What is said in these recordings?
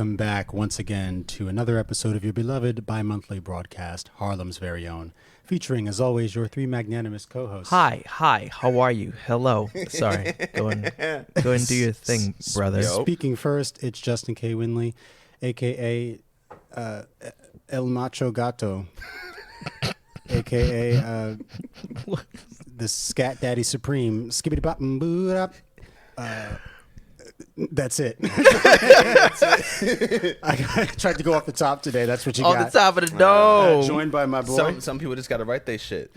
welcome back once again to another episode of your beloved bi-monthly broadcast, Harlem's Very Own, featuring, as always, your three magnanimous co-hosts. Hi, how are you? Hello. Sorry, go and do your thing, brother. Speaking first, it's Justin K. Winley, a.k.a. El Macho Gato, a.k.a. The Scat Daddy Supreme, Skibbity Bop and Boot Up. That's it. I tried to go off the top today. That's what you got. Off the top of the dome. Joined by my boy. Some people just gotta write their shit.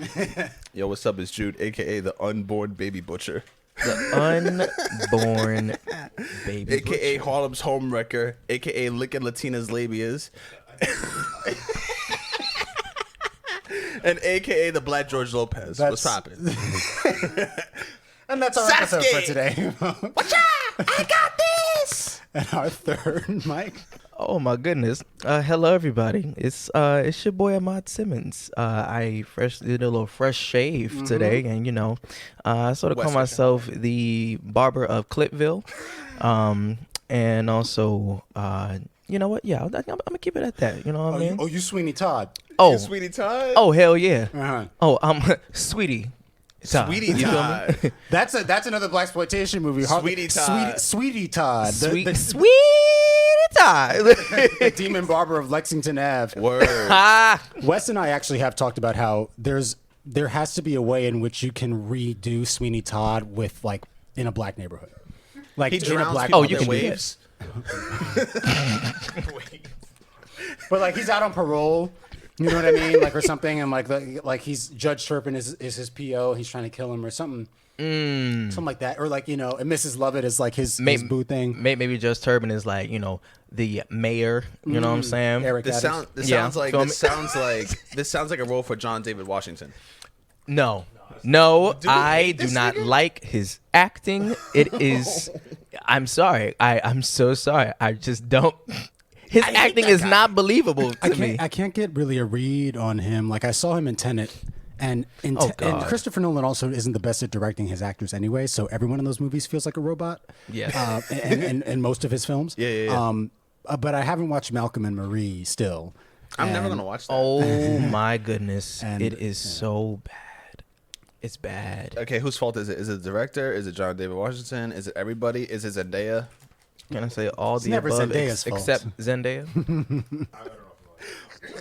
Yo, what's up? It's Jude, aka the unborn baby butcher, The unborn baby aka Harlem's homewrecker, aka licking Latina's labias, and aka the Black George Lopez. What's poppin'? And that's our episode for today. Watcha! I got this. And our third mic. Oh my goodness. Hello everybody. It's your boy Ahmad Simmons. I did a little fresh shave today, and I sort of call myself the barber of Clipville. And also you know what? Yeah, I'm gonna keep it at that. You know what I mean? You Sweeney Todd. You Sweetie Todd. Oh hell yeah. Uh-huh. Oh, Sweetie Todd. Sweetie Todd. That's another blaxploitation movie. Sweetie Todd. Sweetie Todd. Sweetie Todd. The demon barber of Lexington Ave. Word. Wes and I actually have talked about how there has to be a way in which you can redo Sweeney Todd with in a black neighborhood. Like He in a drowns black people you in can their do waves. But he's out on parole. You know what I mean? Or something, and he's Judge Turpin is his PO. He's trying to kill him or something. Something like that, or and Mrs. Lovett is his boo thing. Maybe Judge Turpin is the mayor. You know what I'm saying? Eric This Adams. sounds like a role for John David Washington. No, I do not like his acting. It is. I'm sorry. I'm so sorry. I just don't. His acting is not believable to me. I can't get really a read on him. I saw him in Tenet, and and Christopher Nolan also isn't the best at directing his actors anyway. So everyone in those movies feels like a robot. Yeah. And most of his films. Yeah. But I haven't watched Malcolm and Marie still. I'm never gonna watch that. Oh my goodness, And- it is so bad. It's bad. Okay, whose fault is it? Is it the director? Is it John David Washington? Is it everybody? Is it Zendaya? Can I say all the never above Zendaya's fault. except Zendaya?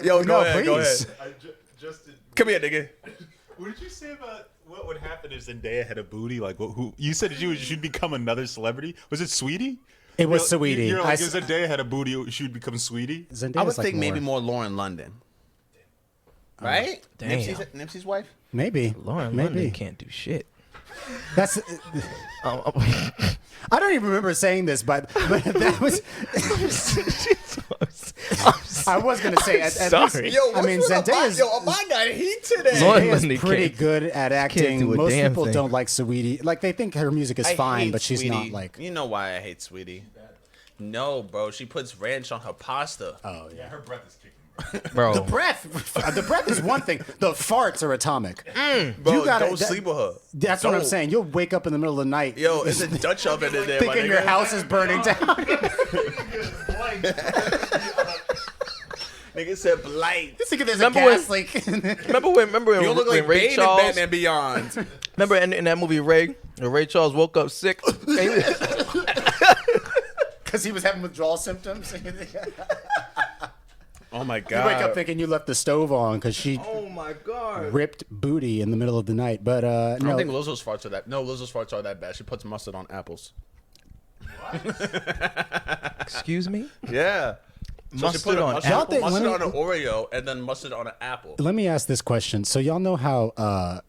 Yo, go No, ahead. Go please. ahead. Justin, Come here, nigga. what did you say about what would happen if Zendaya had a booty? Who you said she'd become another celebrity? Was it Sweetie? It was Sweetie. You're like, I- if Zendaya had a booty, she'd become Sweetie. Zendaya's I would think more- maybe more Lauren London. Right? Damn. Nipsey's wife? Maybe Lauren maybe. London can't do shit. That's. I don't even remember saying this, but that was. I was gonna say at sorry. least. I mean, Zendaya's. Ahmad got heat today. Lauren Zendaya's London pretty can't- good at do acting. a Most damn people thing. don't like Sweetie. They think her music is I fine, hate but she's Sweetie. not like. You know why I hate Sweetie? No, bro. She puts ranch on her pasta. Oh yeah. Her breath is kicking. Bro. The breath is one thing. The farts are atomic. Bro, You gotta- don't sleep with her. That's what I'm Don't. saying. You'll wake up in the middle of the night. Yo, it's a Dutch oven in there, my thinking your nigga. house is burning down. Nigga said blight. Thinking there's Remember a gas when- leak. Remember when You look like Ray Bane in Charles? Batman Beyond. Remember in that movie Ray Charles woke up sick. Because he was having withdrawal symptoms. Oh my You god. wake up thinking you left the stove on because she Oh my god. ripped booty in the middle of the night. But I don't no, think Lizzo's farts are that. No, Lizzo's farts are that bad. She puts mustard on apples. Excuse me? Yeah. So she Mustard put on mustard, apple? mustard Let on me- an Oreo and then mustard on an apple. let me ask this question. So y'all know how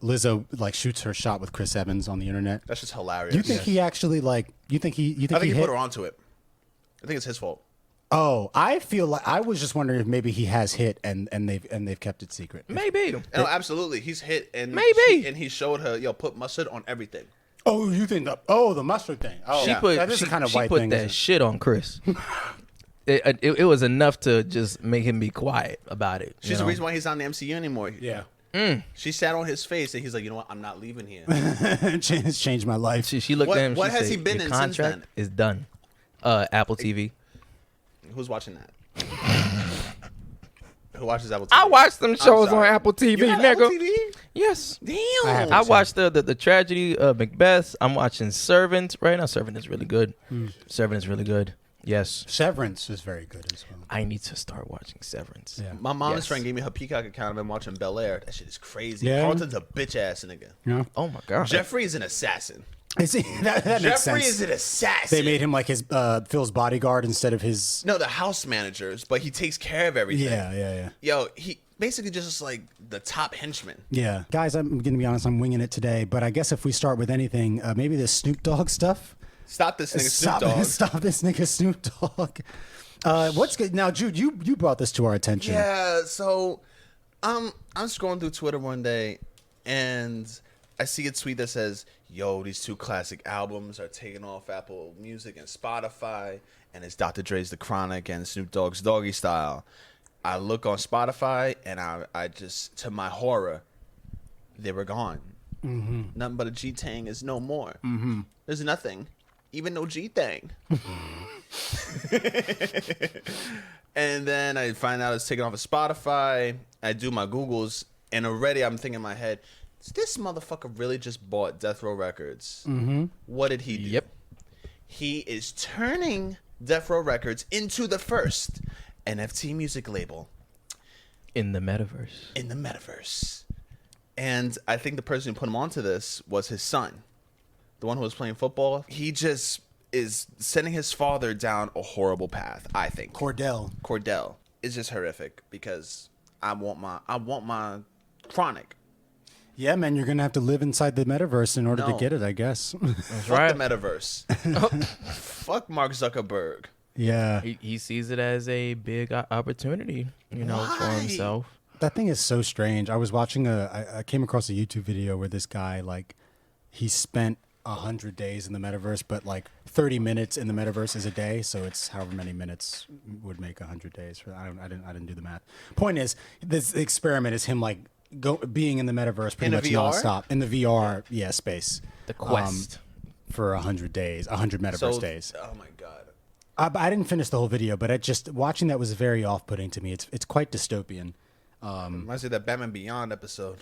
Lizzo shoots her shot with Chris Evans on the internet? That's just hilarious. Do you think he actually you think he I think he hit? put her onto it. I think it's his fault. Oh, I feel like I was just wondering if maybe he has hit and they've kept it secret. Maybe. No, absolutely. He's hit and Maybe. he showed her, put mustard on everything. Oh, you think the mustard thing? Oh, She yeah. put that is the kind of she white put thing. that shit on Chris. It was enough to just make him be quiet about it. She's the reason why he's not in the MCU anymore. Yeah. She sat on his face and he's like, you know what? I'm not leaving here. It's changed my life. She looked What- at him. what She has said, he been Your in since contract then?" is done. Apple TV. Who's watching that? Who watches Apple TV? I watch them shows on Apple TV, You have nigga. Apple TV? Yes. Damn. I watched the tragedy of Macbeth. I'm watching Servant right now. Servant is really good. Servant is really good. Yes. Severance is very good as well. I need to start watching Severance. Yeah. My mom's Yes. friend gave me her Peacock account. I've been watching Bel Air. That shit is crazy. Yeah. Carlton's a bitch ass nigga. Yeah. Oh my god. Jeffrey is an assassin. that makes Jeffrey sense. is an assassin. They made him like his Phil's bodyguard instead of his. No, the house managers, but he takes care of everything. Yeah. Yo, he basically just like the top henchman. Yeah. Guys, I'm going to be honest, I'm winging it today, but I guess if we start with anything, maybe the Snoop Dogg stuff. Stop this nigga Snoop Dogg. Stop this nigga Snoop Dogg. What's good now, Jude? You brought this to our attention. Yeah, so I'm scrolling through Twitter one day and I see a tweet that says, yo, these two classic albums are taking off Apple Music and Spotify, and it's Dr. Dre's The Chronic and Snoop Dogg's Doggy Style. I look on Spotify and I just, to my horror, they were gone. Nothing but a G-Tang is no more. There's nothing. Even no G-Thang. And then I find out it's taken off of Spotify. I do my Googles, and already I'm thinking in my head, this motherfucker really just bought Death Row Records. What did he do? Yep. He is turning Death Row Records into the first NFT music label In the metaverse. in the metaverse. And I think the person who put him onto this was his son, the one who was playing football. He just is sending his father down a horrible path, I think. Cordell is just horrific because I want my Chronic. Yeah, man, you're going to have to live inside the metaverse in order to No. get it, I guess. Fuck right. the metaverse. Fuck Mark Zuckerberg. Yeah. He sees it as a big opportunity, for Why? himself. That thing is so strange. I was watching I came across a YouTube video where this guy, like, he spent 100 days in the metaverse, but like 30 minutes in the metaverse is a day, so it's however many minutes would make 100 days. I didn't do the math. Point is, this experiment is him like being in the metaverse pretty In a much VR? nonstop in the VR space. The quest. For 100 days, 100 metaverse days. Oh my god. I didn't finish the whole video, but it just watching that was very off-putting to me. It's quite dystopian. Reminds me of that Batman Beyond episode.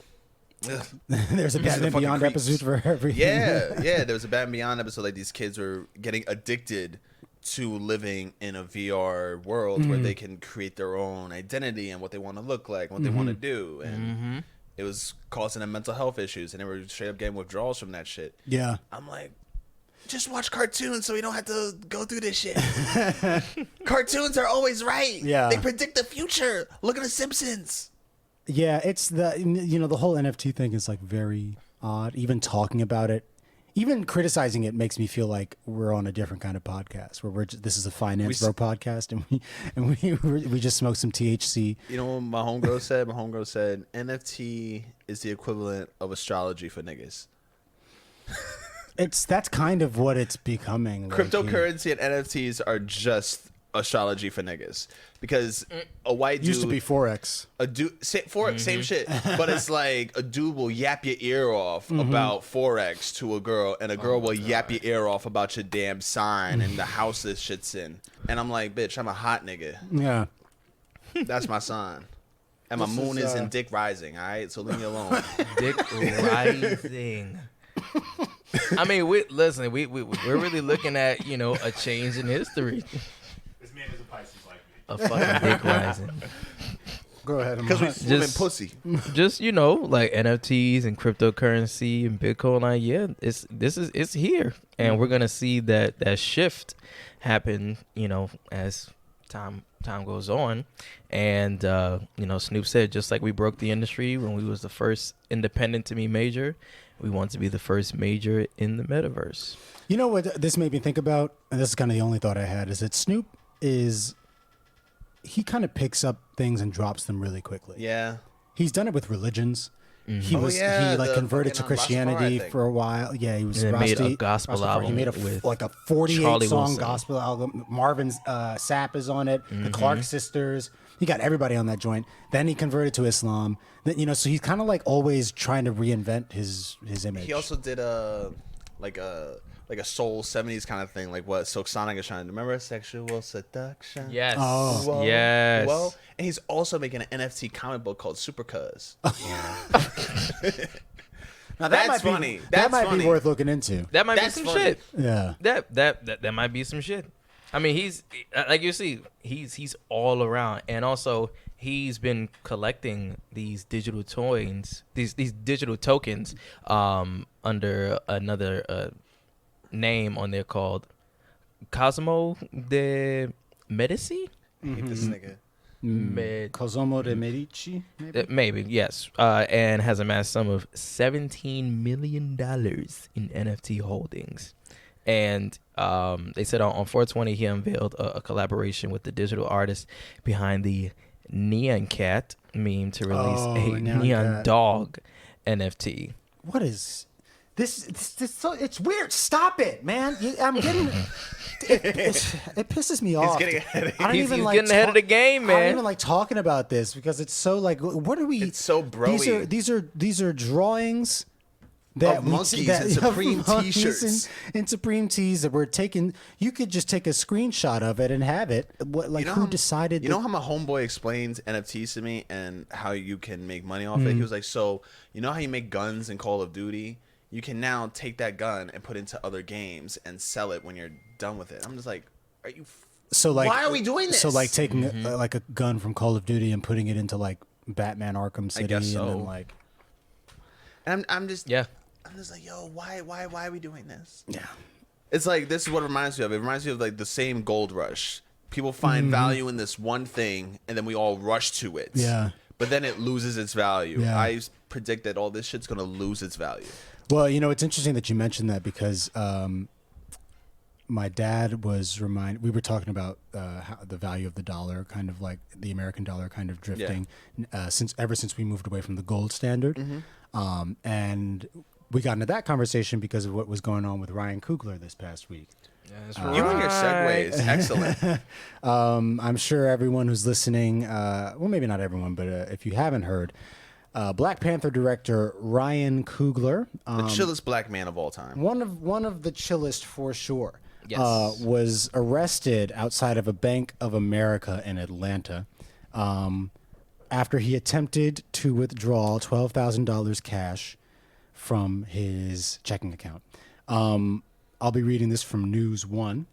Ugh. There's a These are the Batman fucking Beyond creeps. episode for every Yeah. There was a Batman Beyond episode like these kids were getting addicted to living in a VR world where they can create their own identity and what they want to look like, what they want to do, and it was causing them mental health issues, and they were straight up getting withdrawals from that shit. Yeah. I'm like, just watch cartoons so we don't have to go through this shit. Cartoons are always right. Yeah. They predict the future. Look at The Simpsons. Yeah, it's the whole NFT thing is like very odd. Even talking about it, even criticizing it makes me feel like we're on a different kind of podcast where this is a finance bro podcast and we just smoke some THC. You know what my homegirl said? My homegirl said NFT is the equivalent of astrology for niggas. That's kind of what it's becoming. Like, Cryptocurrency and NFTs are just astrology for niggas because a white dude used to be Forex. Same shit, but it's like a dude will yap your ear off about Forex to a girl, and a girl will yap your ear off about your damn sign and the house this shit's in. And I'm like, bitch, I'm a hot nigga. Yeah. That's my sign. And my moon is in Dick Rising, all right? So leave me alone. Dick rising. I mean, we're really looking at a change in history. This man is a Pisces like me. A fucking dick rising. Go ahead. Because we swim in Just- pussy. Just like NFTs and cryptocurrency and Bitcoin. Like, it's here, and we're gonna see that shift happen. As time goes on, and Snoop said, just like we broke the industry when we was the first independent to be major, we want to be the first major in the metaverse. You know what this made me think about, and this is kind of the only thought I had, is that Snoop he kind of picks up things and drops them really quickly. Yeah. He's done it with religions. Mm-hmm. He converted to fucking Christianity Rastafari thing. for a while. Yeah, he was And then made a Rasti- gospel Rastafari. album He made with a 48 Charlie song Wilson. gospel album. Marvin's Sapp is on it. The Clark sisters. He got everybody on that joint. Then he converted to Islam. Then so he's kind of like always trying to reinvent his image. He also did like a soul 70s kind of thing, like what Silk Sonic is trying to do. Remember Sexual Seduction? Yes. Oh. Whoa, Yes. Whoa. And he's also making an NFT comic book called Super Cuz. Now That's funny. That That's might funny. be worth looking into. That might That's be some funny. shit. Yeah. That might be some shit. I mean, he's like you see, he's all around, and also he's been collecting these digital coins, these digital tokens, under another name on there called Cosmo de Medici. I hate this nigga. Cosimo de Medici, maybe? Maybe, yes. And has amassed sum of $17 million in NFT holdings. And they said on 420 he unveiled a collaboration with the digital artist behind the Neon Cat meme to release a Neon Dogg NFT. What is this? It's weird. Stop it, man. I'm getting. It pisses me off. He's getting ahead of I don't He's even like getting ahead of the game, I don't man. even like talking about this because it's so like. What are we? It's so broy. These are drawings. That Of monkeys in Supreme t-shirts. In Supreme tees that were taken. You could just take a screenshot of it and have it. What, like, who decided? You know how my homeboy explains NFTs to me and how you can make money off it? He was like, so you know how you make guns in Call of Duty? You can now take that gun and put it into other games and sell it when you're done with it. I'm just like, are you? So like, why are we doing this? So like taking like a gun from Call of Duty and putting it into like Batman Arkham City, guess so. and then like, And I'm just Yeah. I'm just like, yo, why are we doing this? yeah. It's like, this is what it reminds me of. It reminds me of like the same gold rush. People find value in this one thing, and then we all rush to it. Yeah. But then it loses its value. Yeah. I predict that all this shit's gonna lose its value. Well, you know, it's interesting that you mentioned that because my dad was we were talking about how the value of the dollar, kind of like the American dollar kind of drifting ever since we moved away from the gold standard. And we got into that conversation because of what was going on with Ryan Coogler this past week. That's You and your segues, excellent. I'm sure everyone who's listening, well, maybe not everyone, but if you haven't heard, Black Panther director Ryan Coogler, The chillest black man of all time. one of the chillest for sure, Yes. was arrested outside of a Bank of America in Atlanta after he attempted to withdraw $12,000 cash from his checking account. I'll be reading this from News One.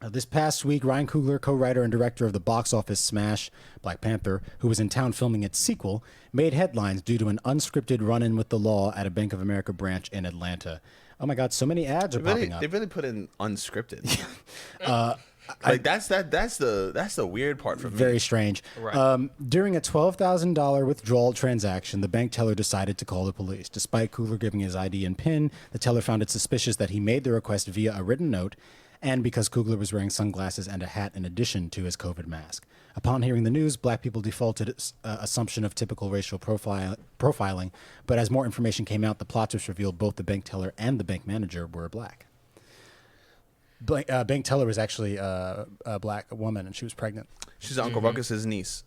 This past week, Ryan Coogler, co-writer and director of the box office smash Black Panther, who was in town filming its sequel, made headlines due to an unscripted run-in with the law at a Bank of America branch in Atlanta. Oh my God, so many ads are popping up. They really put in unscripted. Like that's the weird part for me. Very strange. Right. During a $12,000 withdrawal transaction, the bank teller decided to call the police. Despite Coogler giving his ID and PIN, the teller found it suspicious that he made the request via a written note, and because Coogler was wearing sunglasses and a hat in addition to his COVID mask. Upon hearing the news, black people defaulted assumption of typical racial profiling, but as more information came out, the plotters revealed both the bank teller and the bank manager were black. Bank teller was actually a black woman, and she was pregnant. She's Uncle Ruckus's niece.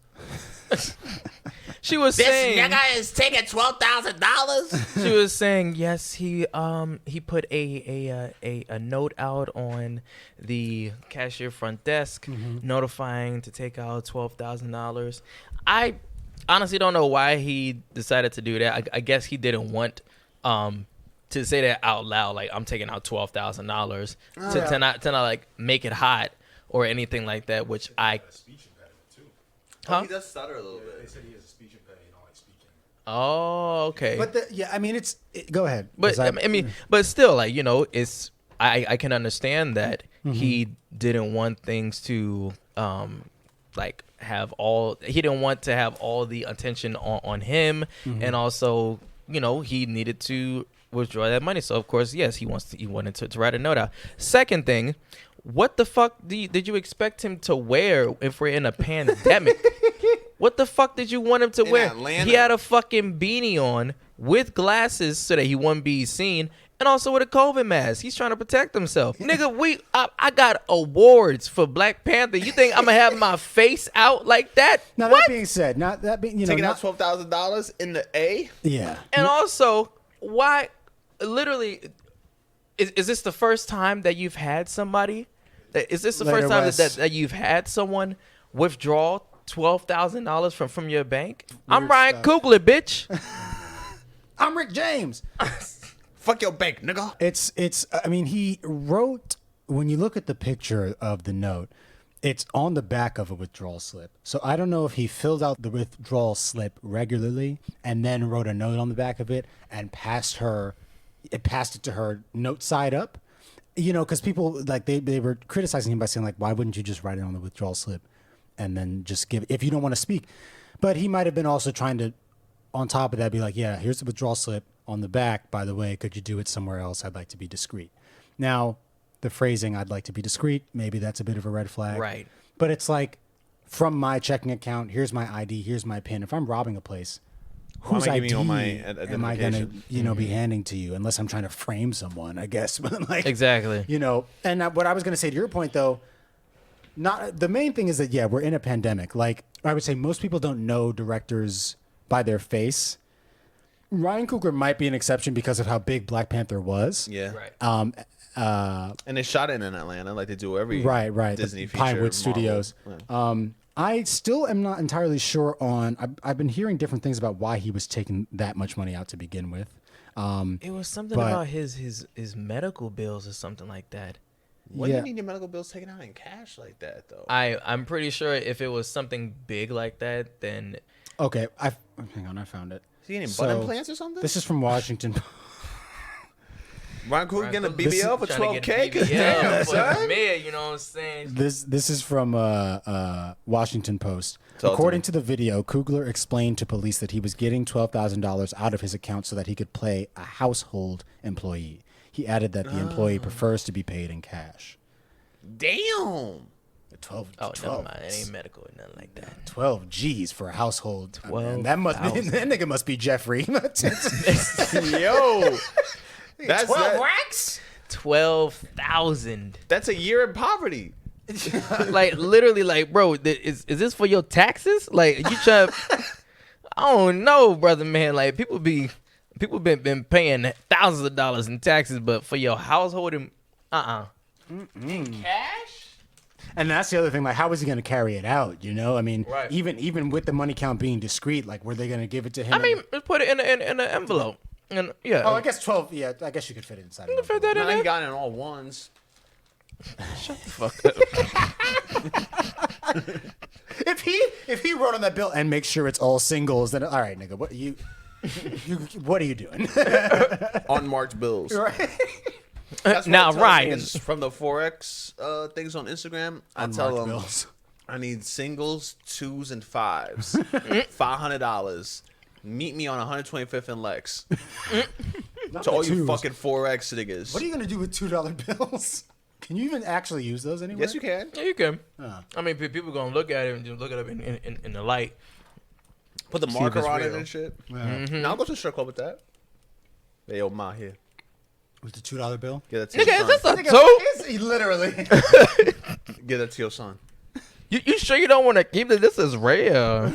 She was saying is taking $12,000. she was saying yes. He put a note out on the cashier front desk, notifying to take out $12,000. I honestly don't know why he decided to do that. I guess he didn't want to say that out loud. Like, I'm taking out $12,000 to not like make it hot or anything like that. Which I. Oh, he does stutter a little bit. They said he has a speech impediment. He don't like speaking. Oh, okay. But I mean, go ahead. But I mean, but still, like, you know, it's I can understand that he didn't want things to like he didn't want to have all the attention on him, and also, you know, he needed to withdraw that money. So of course, yes, he wanted to write a note out. Second thing, what the fuck did you expect him to wear if we're in a pandemic? What the fuck did you want him to wear? Atlanta. He had a fucking beanie on with glasses so that he wouldn't be seen, and also with a COVID mask. He's trying to protect himself. Nigga, I got awards for Black Panther. You think I'm gonna have my face out like that? Now, What? that being said, not that being, Taking out $12,000 in the A. yeah. And also, why? Literally, Is this the first time that you've had somebody? Is this the first time that you've had someone withdraw $12,000 from your bank? I'm Ryan Coogler, bitch. I'm Rick James. Fuck your bank, nigga. It's. I mean, he wrote. When you look at the picture of the note, it's on the back of a withdrawal slip. So I don't know if he filled out the withdrawal slip regularly and then wrote a note on the back of it and passed it to her note side up. You know, because people like they were criticizing him by saying like, why wouldn't you just write it on the withdrawal slip and then just give it if you don't want to speak? But he might have been also trying to, on top of that, be like, yeah, here's the withdrawal slip on the back. By the way, could you do it somewhere else? I'd like to be discreet. Now, the phrasing, I'd like to be discreet, maybe that's a bit of a red flag. Right. But it's like, from my checking account, here's my ID, here's my PIN. If I'm robbing a place, whose ID am I going to, be handing to you? Unless I'm trying to frame someone, I guess. But like, exactly. And what I was going to say to your point, though, not the main thing is that, yeah, we're in a pandemic. Like, I would say most people don't know directors by their face. Ryan Coogler might be an exception because of how big Black Panther was. Yeah. Right. And they shot it in Atlanta like they do every Disney the feature. Pinewood Marvel. Studios. Yeah. I still am not entirely sure on. I've been hearing different things about why he was taking that much money out to begin with. It was something about his medical bills or something like that. Why do you need your medical bills taken out in cash like that, though? I'm pretty sure if it was something big like that, then okay. Hang on, I found it. Is he getting butt implants or something? This is from Washington. Ryan Coogler getting a BBL for $12K. Yeah, for me, you know what I'm saying? This is from Washington Post. Talk According to the video, Coogler explained to police that he was getting $12,000 out of his account so that he could pay a household employee. He added that the employee prefers to be paid in cash. Damn. 12. Oh, never mind. It ain't medical or nothing like that. 12 G's for a household. 12. That nigga must be Jeffrey. Yo. That's 12 racks? 12,000. That's a year in poverty. Like literally, like, bro, is this for your taxes? Like, you try? I don't know, brother, man. Like, people been paying thousands of dollars in taxes, but for your household, in cash. And that's the other thing. Like, how is he going to carry it out? You know, I mean, Right. even with the money count being discreet, like, were they going to give it to him? I mean, let's put it in an envelope. And yeah. Oh, I guess 12. Yeah, I guess you could fit it inside. You fit that in Now there? he got it in all ones. Shut the fuck up. If he wrote on that bill and make sure it's all singles, then all right, nigga, what are you doing? Unmarked bills. Right? That's what Now, I tell Ryan. niggas from the Forex things on Instagram, I tell them I need singles, 2s, and 5s. $500. Meet me on 125th and Lex. To all you fucking Forex niggas. What are you gonna do with $2 bills? Can you even actually use those anywhere? Yes, you can. Yeah, you can. I mean, people gonna look at it and just look it up in the light. Put the See if marker it's on it real. and shit. Yeah. Now I'll go to the strip club with that. Hey, yo, Ma, here. With the $2 bill? Get that to your Nigga, is son. this a two? He literally. Get that to your son. You sure you don't want to keep it? This is rare.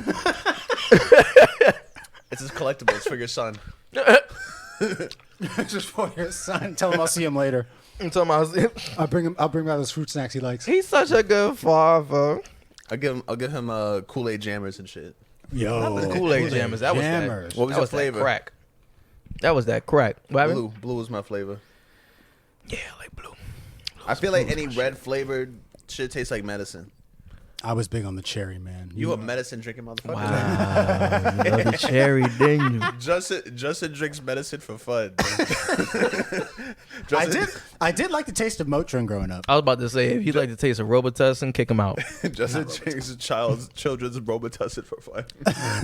It's his collectibles for your son. Just for your son. Tell him I'll see him later. I'm talking about, I'll bring out those fruit snacks he likes. he's such a good father. I'll give him Kool-Aid jammers and shit. Yo, The Kool-Aid jammers. That was jammers. that. What was that your was flavor? That crack. That was that crack. What happened? Blue is my flavor. Yeah, like blue. I feel like any red flavored shit tastes like medicine. I was big on the cherry, man. You a medicine drinking motherfucker? Wow, you love the cherry, didn't you? Justin drinks medicine for fun. I did like the taste of Motrin growing up. I was about to say, if you'd like to taste a Robitussin, kick him out. Justin drinks children's Robitussin for fun.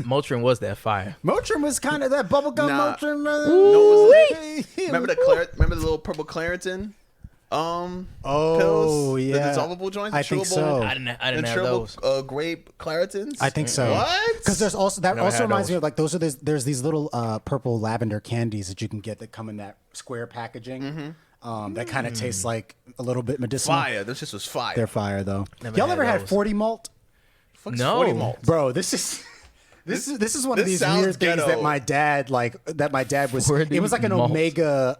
Motrin was that fire. Motrin was kind of that bubblegum Nah. Motrin, brother. No, it was remember the little purple Claritin? Pills? Yeah. The dissolvable joints? I think chewable- so. I didn't The have chewable, those. grape Claritins? I think so. What? Because there's also that Never also had reminds me those. of like there's these little purple lavender candies that you can get that come in that square packaging. That kind of tastes like a little bit medicinal. Fire. This shit was fire. They're fire though. Never Y'all had ever had those. 40 malt? Fuck's No. 40 malt. Bro, this This is one of this these sounds weird things ghetto. that my dad was. 40 It was like an malt. omega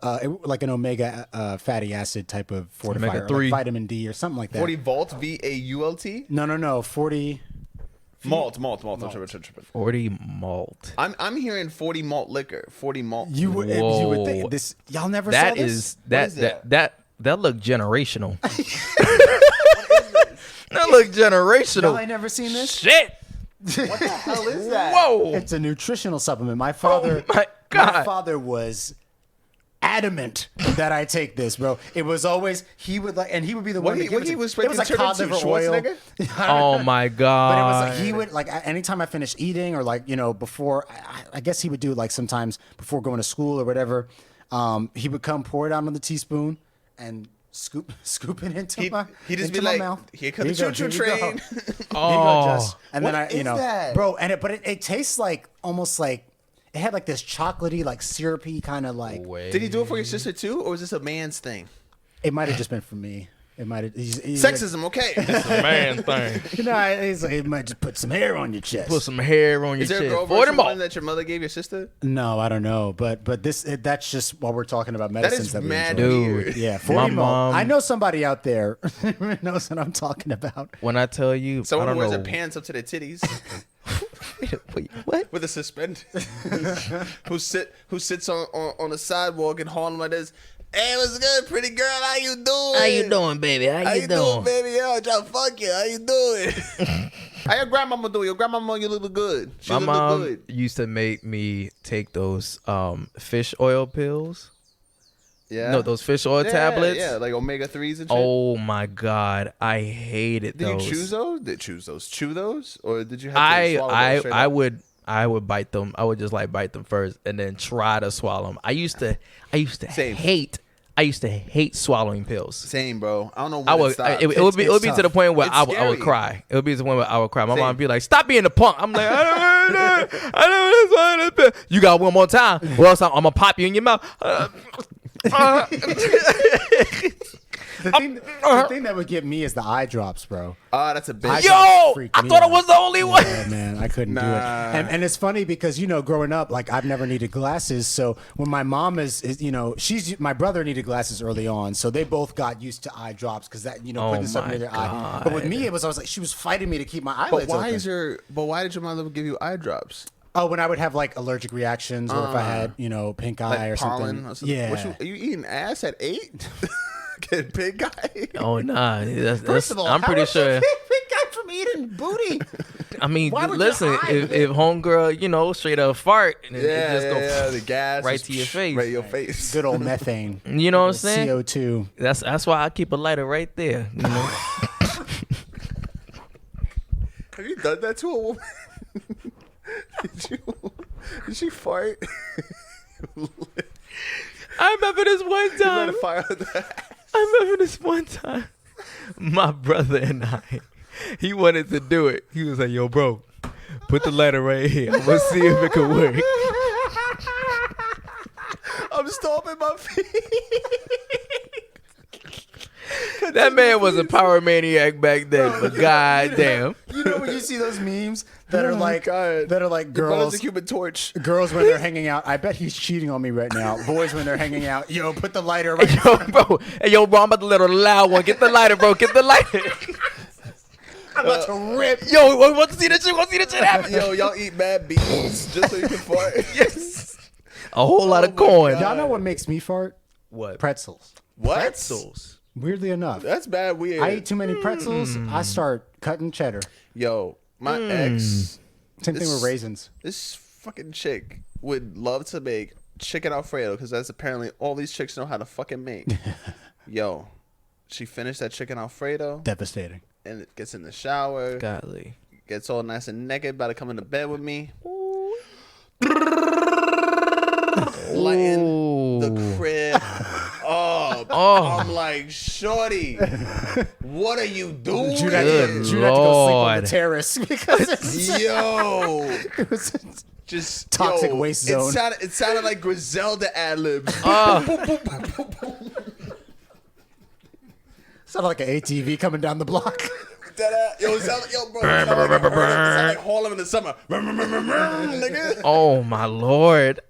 fatty acid type of fortifier, Omega-3. like vitamin D or something like that. 40 volt, VAULT? No, 40. Malt. I'm tripping. 40 malt. I'm hearing 40 malt liquor. 40 malt. You would Whoa. think this. Y'all never That saw is this? that look generational. That look generational. Y'all ain't never seen this? Shit. What the hell is that? Whoa. It's a nutritional supplement. My father, Oh my God. my father was adamant that I take this, bro. It was always he would be the one. What to give he it was to, it was like tripping cod to, liver oil. Schwarzenegger? Oh my god. But it was like he would like anytime I finished eating or like before I guess he would do it like sometimes before going to school or whatever. He would come pour it out on the teaspoon and scoop it into He'd my just into be my like, mouth. "Here comes the you go, choo-choo here you go." train." Here you go, Oh. Jess. And then What is that? bro, but it tastes like almost like it had like this chocolatey, like syrupy kind of like. Did he do it for your sister too, or was this a man's thing? It might have just been for me. It might have. Sexism, okay. man thing. He's like, it might just put some hair on your chest. Put some hair on your Is there a chest. girl 40 version malt. one that your mother gave your sister? No, I don't know, but that's just while we're talking about medicines is that we mad enjoy. Dude. weird. Yeah, My 40 malt. mom- I know somebody out there knows what I'm talking about. When I tell you, Someone I who don't wears know. their pants up to their titties Wait, what? with a suspender, who sits on the sidewalk in Harlem like this. Hey, what's good, pretty girl? How you doing? How you doing, baby? How you doing? baby? Yo, I'm trying to fuck you. How you doing? How your grandmama doing? Your grandmama, you look good. She My look mom good. used to make me take those fish oil pills. Yeah. No, those fish oil tablets. Yeah, like omega-3s and shit. Oh my god, I hated Did those. you choose those? Chew those? Or did you have to swallow those straight up? I would bite them. I would just like bite them first and then try to swallow them. I used to Same. hate swallowing pills. Same, bro. I don't know when I would. it stopped. It would be It's to the tough. point where It's I would scary. cry. It would be to the point where I would cry. My Same. mom would be like, "Stop being a punk." I'm like, I don't want to. You got one more time, or else I'm gonna pop you in your mouth. The thing that would get me is the eye drops, bro. That's a big. I- Yo, freak I me thought I out. was the only one. Yeah, man, I couldn't do it. Nah. And it's funny because growing up, like I've never needed glasses. So when my mom is my brother needed glasses early on, so they both got used to eye drops because that putting something in their eye. But with me, I was like she was fighting me to keep my eyelids But why open. why did your mother give you eye drops? Oh, when I would have like allergic reactions, or if I had pink eye Like or pollen something. or something? Yeah. Are you eating ass at 8? Get pink eye. Oh nah, First of all, I'm pretty how sure. would you get pink eye from eating booty? I mean, Why would listen, your eye if homegirl, straight up fart, and it just go the gas right just to your face. right in your face. Good old methane. You know what I'm saying? CO2. That's why I keep a lighter right there. You know? Have you done that to a woman? Did she fart? I remember this one Let time. it fire that. I remember this one time. My brother and I, he wanted to do it. He was like, "Yo, bro, put the lighter right here. I'm gonna see if it can work." I'm stomping my feet. That man was a power maniac back then, but goddamn. You know when you see those memes that are like God. that are like Your brother's girls a Human Torch. girls when they're hanging out. I bet he's cheating on me right now. Boys when they're hanging out. Yo, put the lighter right. Yo, bro. Hey, yo, bro, I'm about to let her loud one. Get the lighter, bro. Get the lighter. I'm about to rip. Yo, want to see this shit? Want to see this shit happen? Yo, y'all eat mad beans just so you can fart. Yes. A whole lot of my corn. God. Y'all know what makes me fart? What? Pretzels. What? Pretzels. Weirdly enough, That's bad weird. I eat too many pretzels. I start cutting cheddar. Yo, my ex, Same thing This- with raisins. this fucking chick would love to make chicken Alfredo because that's apparently all these chicks know how to fucking make. Yo, she finished that chicken Alfredo Devastating. and it gets in the shower, Golly. gets all nice and naked, about to come into bed with me. Lighting the crib up. Oh. I'm like, shorty, what are you doing? Jude had, Good Jude had to go sleep on the Lord. terrace because Yo, it was just Toxic yo, waste zone. It sounded like Griselda ad libs. sounded like an ATV coming down the block. Yo, it sound like Harlem in the summer. Nigga. Oh my Lord.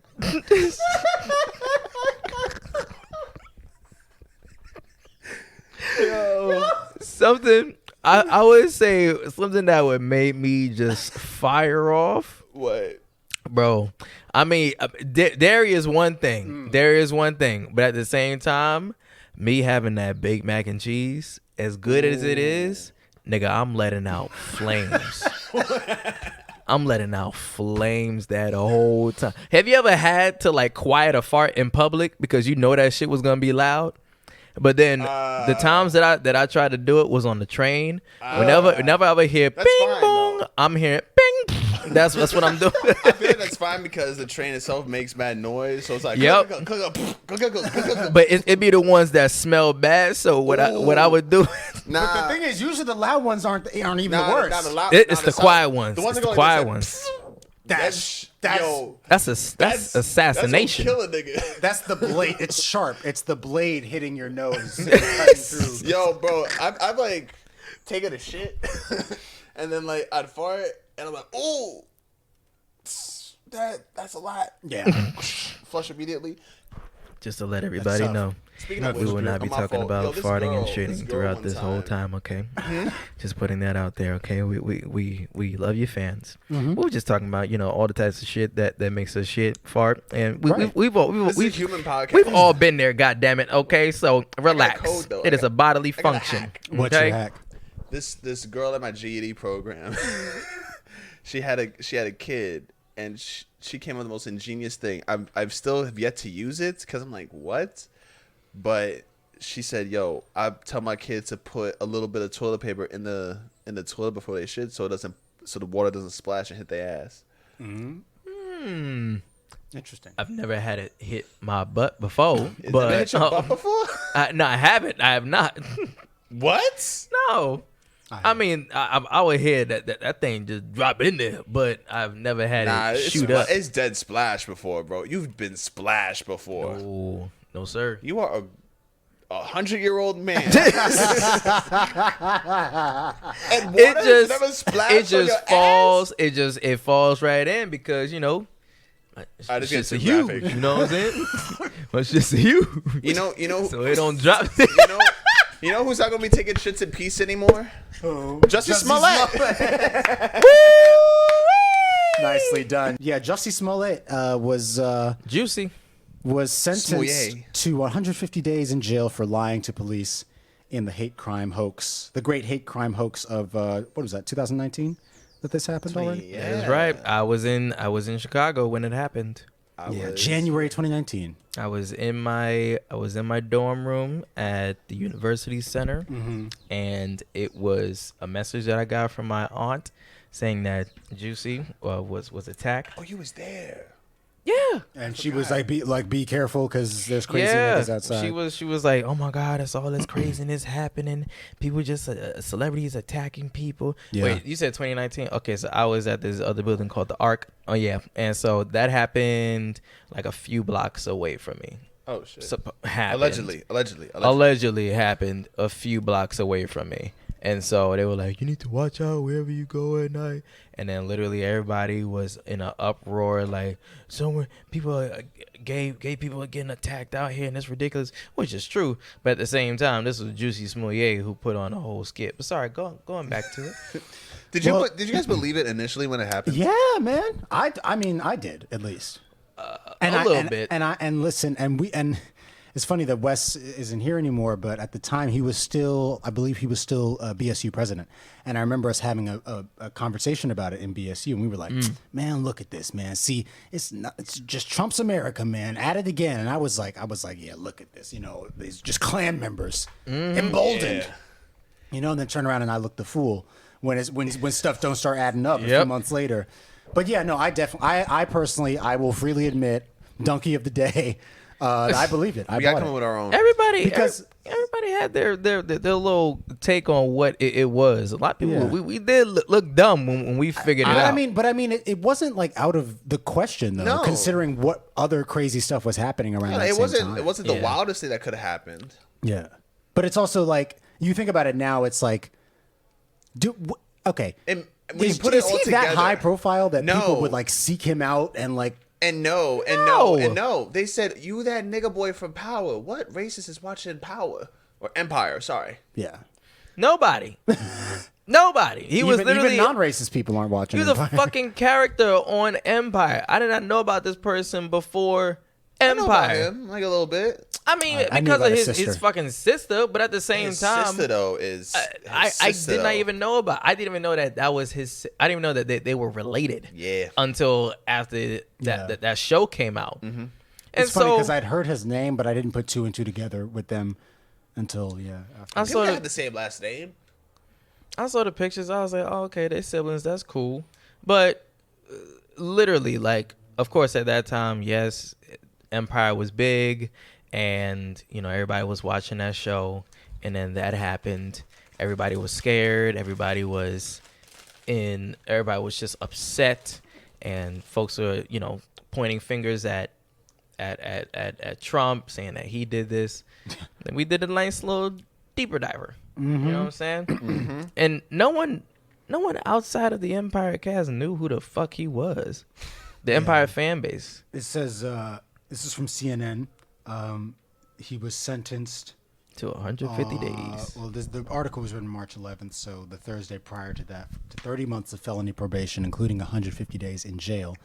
Something I would say something that would make me just fire off. What? Bro, I mean, there is one thing. There is one thing. But at the same time, me having that baked mac and cheese, as good as it is, nigga, I'm letting out flames. I'm letting out flames that whole time. Have you ever had to like quiet a fart in public because you know that shit was gonna be loud? But then the times that I tried to do it was on the train. Whenever I ever hear bing bong, I'm hearing bing. That's what I'm doing. I feel like that's fine because the train itself makes bad noise, so it's like Yep. But it be the ones that smell bad. So what I would do? Nah, But the thing is, usually the loud ones aren't even the worst. It's the quiet ones. The ones It's that the go like quiet this, ones. That's That's assassination. That's gonna kill a nigga. That's the blade. It's sharp. It's the blade hitting your nose, cutting through. Yo, bro, I've like taken a shit, and then like I'd fart, and I'm like, ooh, that's a lot. Yeah. Flush immediately. Just to let everybody tough. know, Speaking of we will not be my talking fault. about Yo, this farting and girl shitting throughout one this whole time. Okay, just putting that out there. Okay, we love you fans. We were just talking about all the types of shit that makes us shit fart, and we've This is a human podcast. we've all been there. God damn it. Okay, so relax. code, though. It is a bodily got a function. hack. What's okay? your hack? This girl at my GED program, she had a kid, and she came up with the most ingenious thing. I've still have yet to use it because I'm like, what? But she said, yo, I tell my kids to put a little bit of toilet paper in the toilet before they shit, so the water doesn't splash and hit their ass. Interesting. I've never had it hit my butt before, Has but that hit your butt before? no, I haven't. I have not. What? No. I mean, I would hear that thing just drop in there, but I've never had it shoot up. It's dead splash before, bro. You've been splashed before. Oh, no, sir. You are a 100-year-old man. and It water never splashed just on your falls. ass? It falls right in because I it's just get just a too hue. graphic. You know what I'm saying? It's just a hue. You know. So it don't drop. You know who's not gonna be taking shits in peace anymore? Oh, Jussie Smollett. Nicely done. Yeah, Jussie Smollett Juicy. was sentenced Smollett. to 150 days in jail for lying to police in the hate crime hoax, the great hate crime hoax of what was that, 2019? That this happened already? Yeah. That's right. I was in Chicago when it happened. January 2019. I was in my dorm room at the University Center, and it was a message that I got from my aunt saying that Juicy was attacked. Oh, you was there. Yeah, And she was like, be careful because there's crazy niggas outside. She was like, oh my God, it's all this craziness happening. People just celebrities attacking people. Yeah. Wait, you said 2019? Okay, so I was at this other building called the Arc. Oh yeah, and so that happened like a few blocks away from me. Oh shit. Happened. Allegedly. It happened a few blocks away from me. And so they were like, you need to watch out wherever you go at night. And then literally everybody was in an uproar, like, somewhere gay people are getting attacked out here, and it's ridiculous, which is true. But at the same time, this was Jussie Smollett who put on a whole skit. But sorry, going back to it. Did you guys believe it initially when it happened? Yeah, man. I mean, I did at least. A little bit. And listen, and it's funny that Wes isn't here anymore, but at the time I believe he was still BSU president. And I remember us having a conversation about it in BSU, and we were like, man, look at this, man. See, it's just Trump's America, man. At it again. And I was like, yeah, look at this. These just Klan members emboldened. Yeah. And then turn around and I look the fool when stuff don't start adding up a few months later. But yeah, no, I personally, I will freely admit, donkey of the day. I believe it. We got to come up with our own. Everybody had their little take on what it was. A lot of people, we did look dumb when we figured it out. I mean, it wasn't like out of the question though, No. considering what other crazy stuff was happening around that same time. It wasn't the wildest thing that could have happened. Yeah, but it's also like you think about it now. It's like Okay. And when you put is it all he together, that high profile that No. people would like seek him out and like? And no. They said, you that nigga boy from Power. What racist is watching Power? Or Empire, sorry. Yeah. Nobody. Nobody. He was literally even non-racist people aren't watching. He was a fucking character on Empire. I did not know about this person before Empire. I know about him, like a little bit. I mean, I knew because about of his his fucking sister, but at the same His time, sister though is. I did not even know about. I didn't even know that was his. I didn't even know that they were related. Yeah. Until after that show came out. Mm-hmm. And It's funny because I'd heard his name, but I didn't put two and two together with them until I People had the same last name. I saw the pictures. I was like, oh, okay, they're siblings. That's cool. But literally, like, of course, at that time, yes, Empire was big, and everybody was watching that show. And then that happened. Everybody was scared. Everybody was just upset, and folks were, pointing fingers at Trump, saying that he did this. Then we did a nice little deeper diver. Mm-hmm. You know what I'm saying? Mm-hmm. And no one outside of the Empire cast knew who the fuck he was. The Empire fan base. It says this is from CNN. He was sentenced to 150 days. Well, the article was written March 11th, so the Thursday prior to that, to 30 months of felony probation, including 150 days in jail,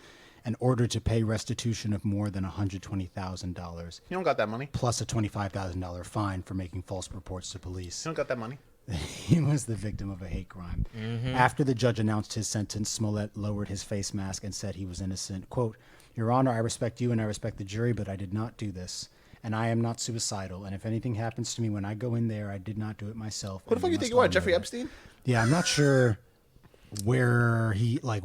and ordered to pay restitution of more than $120,000. You don't got that money. Plus a $25,000 fine for making false reports to police. You don't got that money. He was the victim of a hate crime. Mm-hmm. After the judge announced his sentence, Smollett lowered his face mask and said he was innocent. Quote, "Your Honor, I respect you and I respect the jury, but I did not do this. And I am not suicidal. And if anything happens to me when I go in there, I did not do it myself." Who the fuck you think you are, Jeffrey Epstein? Yeah, I'm not sure where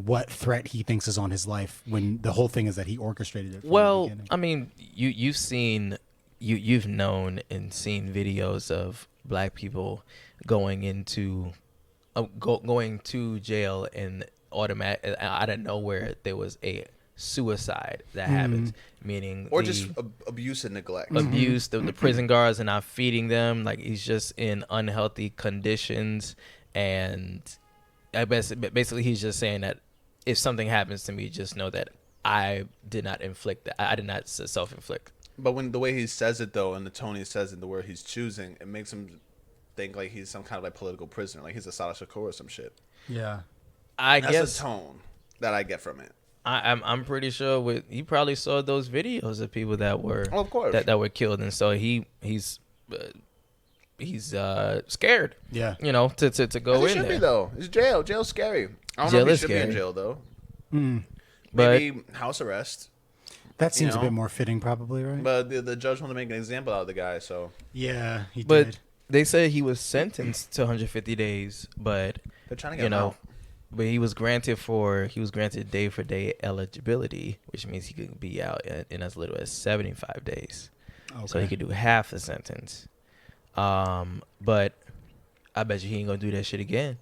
what threat he thinks is on his life when the whole thing is that he orchestrated it from the beginning. I mean, you've known and seen videos of black people going into going to jail and out of nowhere there was a suicide that happens, meaning just abuse and neglect. Abuse. The prison guards are not feeding them. Like, he's just in unhealthy conditions, and basically he's just saying that if something happens to me, just know that I did not inflict that. I did not self-inflict. But when the way he says it though, and the tone he says it, the word he's choosing, it makes him think like he's some kind of like political prisoner, like he's a Salah Shakur or some shit. Yeah, I guess that's the tone that I get from it. I'm pretty sure he probably saw those videos of people that were of course that were killed, and so he's scared. Yeah, to go in should there. Be though. It's jail. Jail's scary. I don't know if he should be in jail though. Maybe house arrest. That seems a bit more fitting, probably, right? But the judge wanted to make an example out of the guy, so yeah, he did. But they said he was sentenced to 150 days, but they're trying to get him out. But he was granted day for day eligibility, which means he could be out in as little as 75 days. Okay. So he could do half the sentence. But I bet you he ain't gonna do that shit again.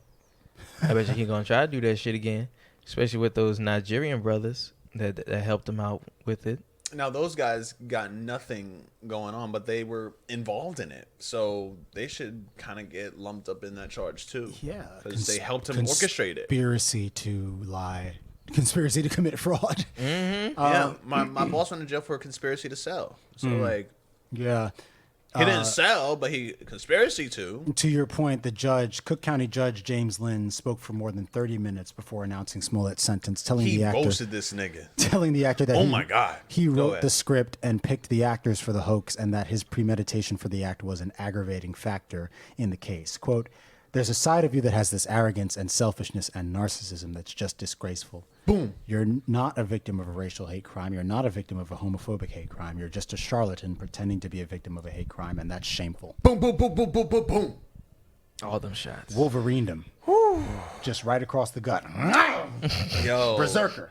I bet you he gonna try to do that shit again, especially with those Nigerian brothers that helped him out with it. Now those guys got nothing going on, but they were involved in it, so they should kind of get lumped up in that charge too. Yeah, because they helped him orchestrate it. Conspiracy to lie, conspiracy to commit fraud. Mm-hmm. Yeah, my boss went to jail for a conspiracy to sell. So yeah. He didn't sell, but he conspiracy to. To your point, Cook County Judge James Lynn spoke for more than 30 minutes before announcing Smollett's sentence, telling the actor that my God, he wrote the script and picked the actors for the hoax, and that his premeditation for the act was an aggravating factor in the case. Quote, "There's a side of you that has this arrogance and selfishness and narcissism that's just disgraceful. Boom. You're not a victim of a racial hate crime. You're not a victim of a homophobic hate crime. You're just a charlatan pretending to be a victim of a hate crime, and that's shameful." Boom, boom, boom, boom, boom, boom, boom. All them shots. Wolverined him. Just right across the gut. Yo. Berserker.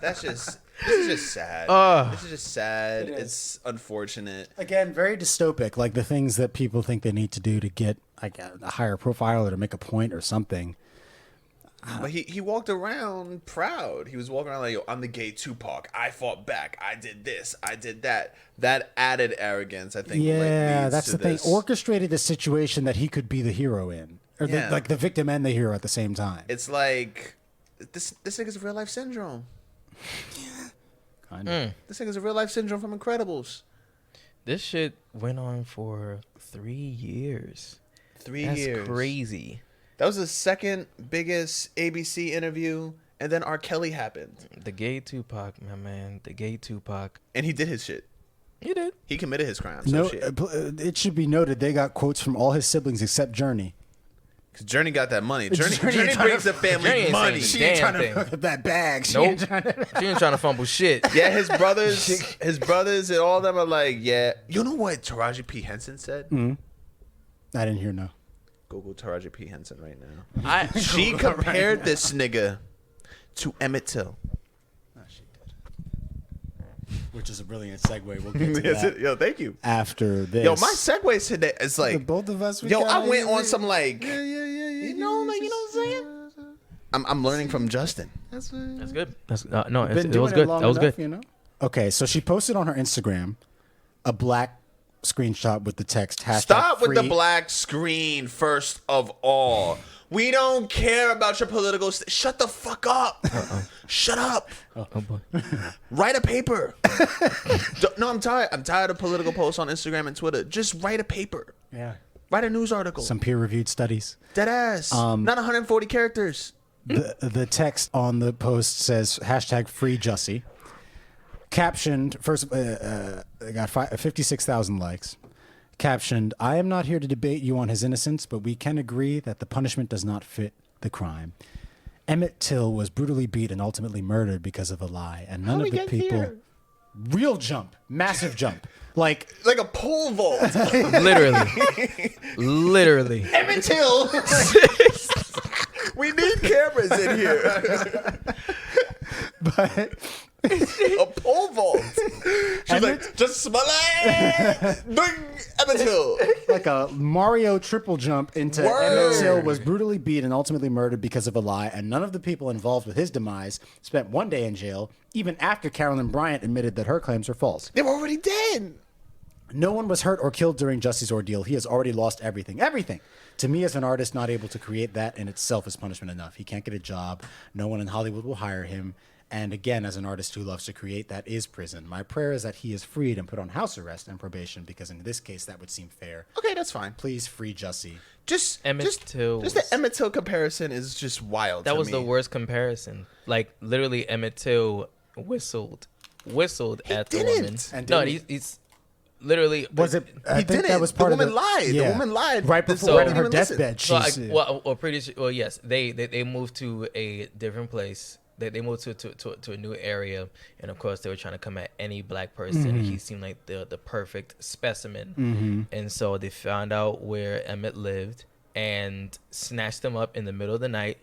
This is just sad. This is just sad. It's unfortunate. Again, very dystopic, like the things that people think they need to do to get like a higher profile or to make a point or something. But he walked around proud. He was walking around like, yo, I'm the gay Tupac. I fought back. I did this. I did that. That added arrogance, I think. Yeah, that's the thing. Orchestrated the situation that he could be the hero in. Or like the victim and the hero at the same time. It's like this nigga's a real life syndrome. Kind of. This nigga's a real life syndrome from Incredibles. This shit went on for 3 years. That's That's crazy. That was the second biggest ABC interview, and then R. Kelly happened. The gay Tupac, my man. The gay Tupac. And he did his shit. He did. He committed his crimes. No, So shit. it should be noted they got quotes from all his siblings except Journey. Because Journey got that money. Journey Journey trying brings to- the family Journey ain't money. saying She ain't Damn trying thing. to hook up that bag. She Nope. ain't trying to... She ain't trying to fumble shit. Yeah, his brothers and all of them are like, yeah. You know what Taraji P. Henson said? I didn't hear no. Google Taraji P. Henson right now. She Google right compared now. this nigga to Emmett Till. Oh, she did. Which is a brilliant segue. We'll get to that Yo, thank you. after this. Yo, my segues today is like, both of us. yo, I went on some like, Yeah. you know what I'm saying? I'm learning from Justin. That's good. That's no, Been it doing was good. long That was enough, good. You know. Okay, so she posted on her Instagram a black screenshot with the text hashtag Stop with the free- black screen first of all. We don't care about your political. Shut the fuck up. Shut up. Oh boy. Write a paper. No, I'm tired. I'm tired of political posts on Instagram and Twitter. Just write a paper. Yeah. Write a news article. Some peer-reviewed studies. Deadass. Not 140 characters. The text on the post says hashtag free Jussie. Captioned first, got 56,000 likes. Captioned, I am not here to debate you on his innocence, but we can agree that the punishment does not fit the crime. Emmett Till was brutally beat and ultimately murdered because of a lie, and none of the people. Real jump, massive jump, like Like a pole vault. Literally. Emmett Till. We need cameras in here. but A pole vault. She's like, just smell it. Emmett Till. like a Mario triple jump into Word. Emmett Till was brutally beat and ultimately murdered because of a lie, and none of the people involved with his demise spent one day in jail, even after Carolyn Bryant admitted that her claims are false. They were already dead. No one was hurt or killed during Jussie's ordeal. He has already lost everything. Everything. To me, as an artist, not able to create that in itself is punishment enough. He can't get a job. No one in Hollywood will hire him. And again, as an artist who loves to create, that is prison. My prayer is that he is freed and put on house arrest and probation, because in this case, that would seem fair. Okay, that's fine. Please free Jussie. Just Till Just the was- Emmett Till comparison is just wild. That to was me. the worst comparison. Like literally, Emmett Till whistled at the didn't. woman. And No, didn't- he's literally Was it? I He think didn't. that was The part woman of lied. The woman lied. Right So- before, right on her Didn't even listen. deathbed. So She's, pretty sure. Well, yes, they moved to a different place. They moved to a new area, and of course they were trying to come at any black person. He seemed like the perfect specimen, and so they found out where Emmett lived and snatched him up in the middle of the night.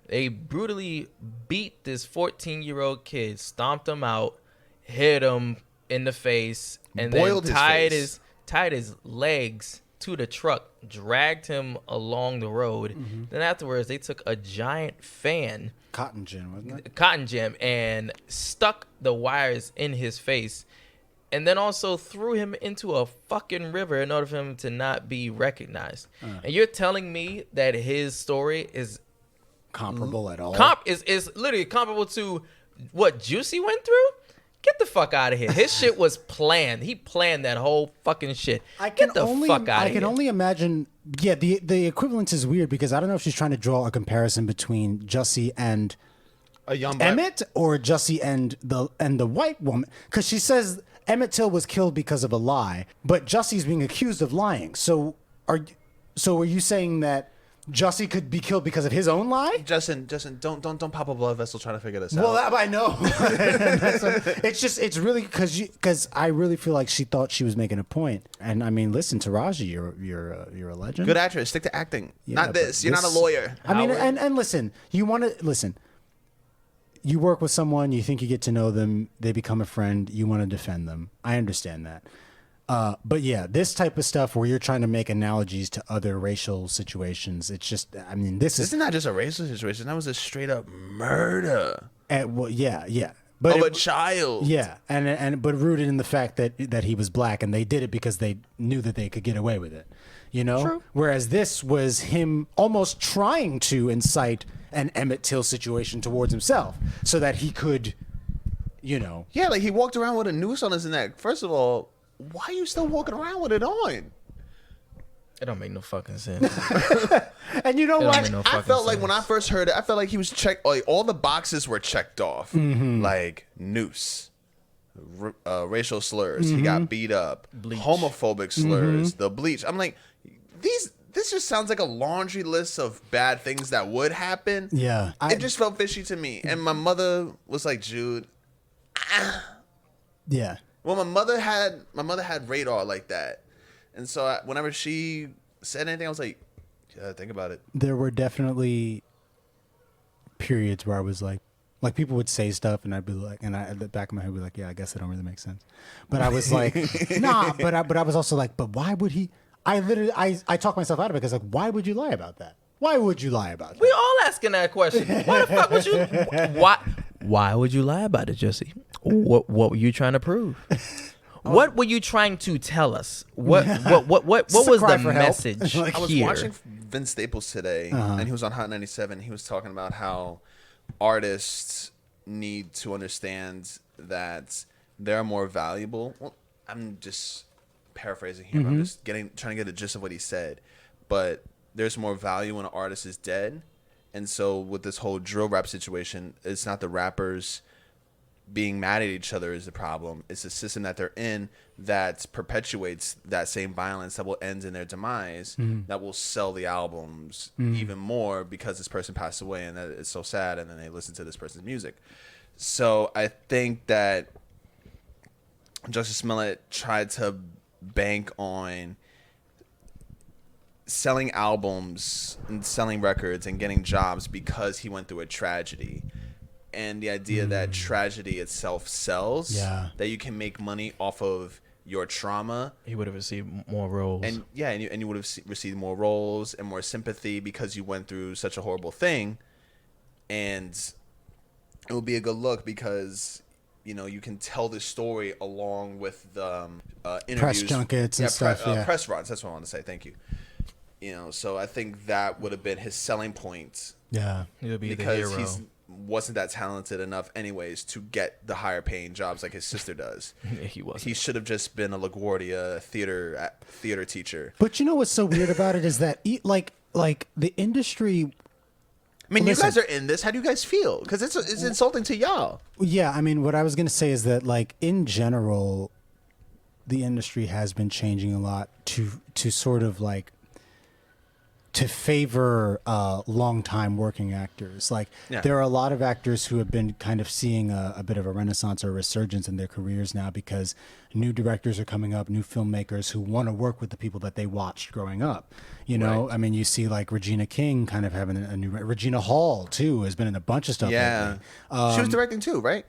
They brutally beat this 14-year-old kid, stomped him out, hit him in the face, and Boiled then his face. tied his legs to the truck, dragged him along the road. Then afterwards, they took a giant fan, Cotton Gin, wasn't it? cotton gin, and stuck the wires in his face, and then also threw him into a fucking river in order for him to not be recognized. And you're telling me that his story is Comparable at all? is literally comparable to what Jussie went through? Get the fuck out of here. His shit was planned. He planned that whole fucking shit. Get the fuck out of here. I can only imagine. Yeah, the equivalence is weird, because I don't know if she's trying to draw a comparison between Jussie and A young black. Emmett, or Jussie and the white woman, because she says Emmett Till was killed because of a lie, but Jussie's being accused of lying. So are you saying that Jussie could be killed because of his own lie? Justin, don't pop a blood vessel trying to figure this Well, out. that I know. It's really because I really feel like she thought she was making a point. And I mean, listen, Taraji, you're a legend. Good actress. Stick to acting. Yeah, Not but this. You're not a lawyer. I mean, Howard. and listen, you want to listen. You work with someone, you think you get to know them, they become a friend, you want to defend them. I understand that. But yeah, this type of stuff where you're trying to make analogies to other racial situations, it's just, I mean, this This is, is not just a racial situation. That was a straight up murder. well, yeah. but a child. Yeah, but rooted in the fact that he was black, and they did it because they knew that they could get away with it. You know? True. Whereas this was him almost trying to incite an Emmett Till situation towards himself so that he could, you know. Yeah, like he walked around with a noose on his neck. First of all, why are you still walking around with it on? It don't make no fucking sense. And you know what? I felt like when I first heard it, I felt like he was checked. Like all the boxes were checked off. Like noose, racial slurs. He got beat up. Homophobic slurs. The bleach. I'm like, this just sounds like a laundry list of bad things that would happen. Yeah, it just felt fishy to me. And my mother was like, Jude. Yeah. Well, my mother had radar like that, and so whenever she said anything, I was like, yeah, think about it. There were definitely periods where I was like people would say stuff, and I'd be like, and at the back of my head, would be like, yeah, I guess it don't really make sense. But I was like, nah. But I was also like, but why would he? I literally, I talked myself out of it because like, why would you lie about that? Why would you lie about that? We all asking that question. Why the fuck would you? Why would you lie about it, Jussie? What were you trying to prove? What were you trying to tell us? What was the message I was here? watching Vince Staples today, and he was on Hot 97. He was talking about how artists need to understand that they're more valuable. Well, I'm just paraphrasing him. I'm just trying to get a gist of what he said. But there's more value when an artist is dead. And so with this whole drill rap situation, it's not the rappers being mad at each other is the problem. It's the system that they're in that perpetuates that same violence that will end in their demise, that will sell the albums even more because this person passed away and that it's so sad, and then they listen to this person's music. So I think that Jussie Smollett tried to bank on selling albums and selling records and getting jobs because he went through a tragedy. And the idea that tragedy itself sells, that you can make money off of your trauma. He would have received more roles. And you would have received more roles and more sympathy because you went through such a horrible thing. And it would be a good look because, you know, you can tell the story along with the interviews. Press junkets and stuff. Press runs, that's what I want to say. Thank you. You know, so I think that would have been his selling point. Yeah, he would be the hero. Because he wasn't that talented enough anyways to get the higher paying jobs like his sister does. Yeah, he wasn't. He should have just been a LaGuardia theater teacher. But you know what's so weird about it is that like the industry. I mean, you guys are in this. How do you guys feel? Because it's insulting to y'all. Yeah, I mean, what I was gonna say is that like in general, the industry has been changing a lot to sort of like to favor long-time working actors. Like there are a lot of actors who have been kind of seeing a bit of a renaissance or a resurgence in their careers now because new directors are coming up, new filmmakers who want to work with the people that they watched growing up. You know, I mean, you see like Regina King kind of having a new... Regina Hall, too, has been in a bunch of stuff lately. She was directing too, right?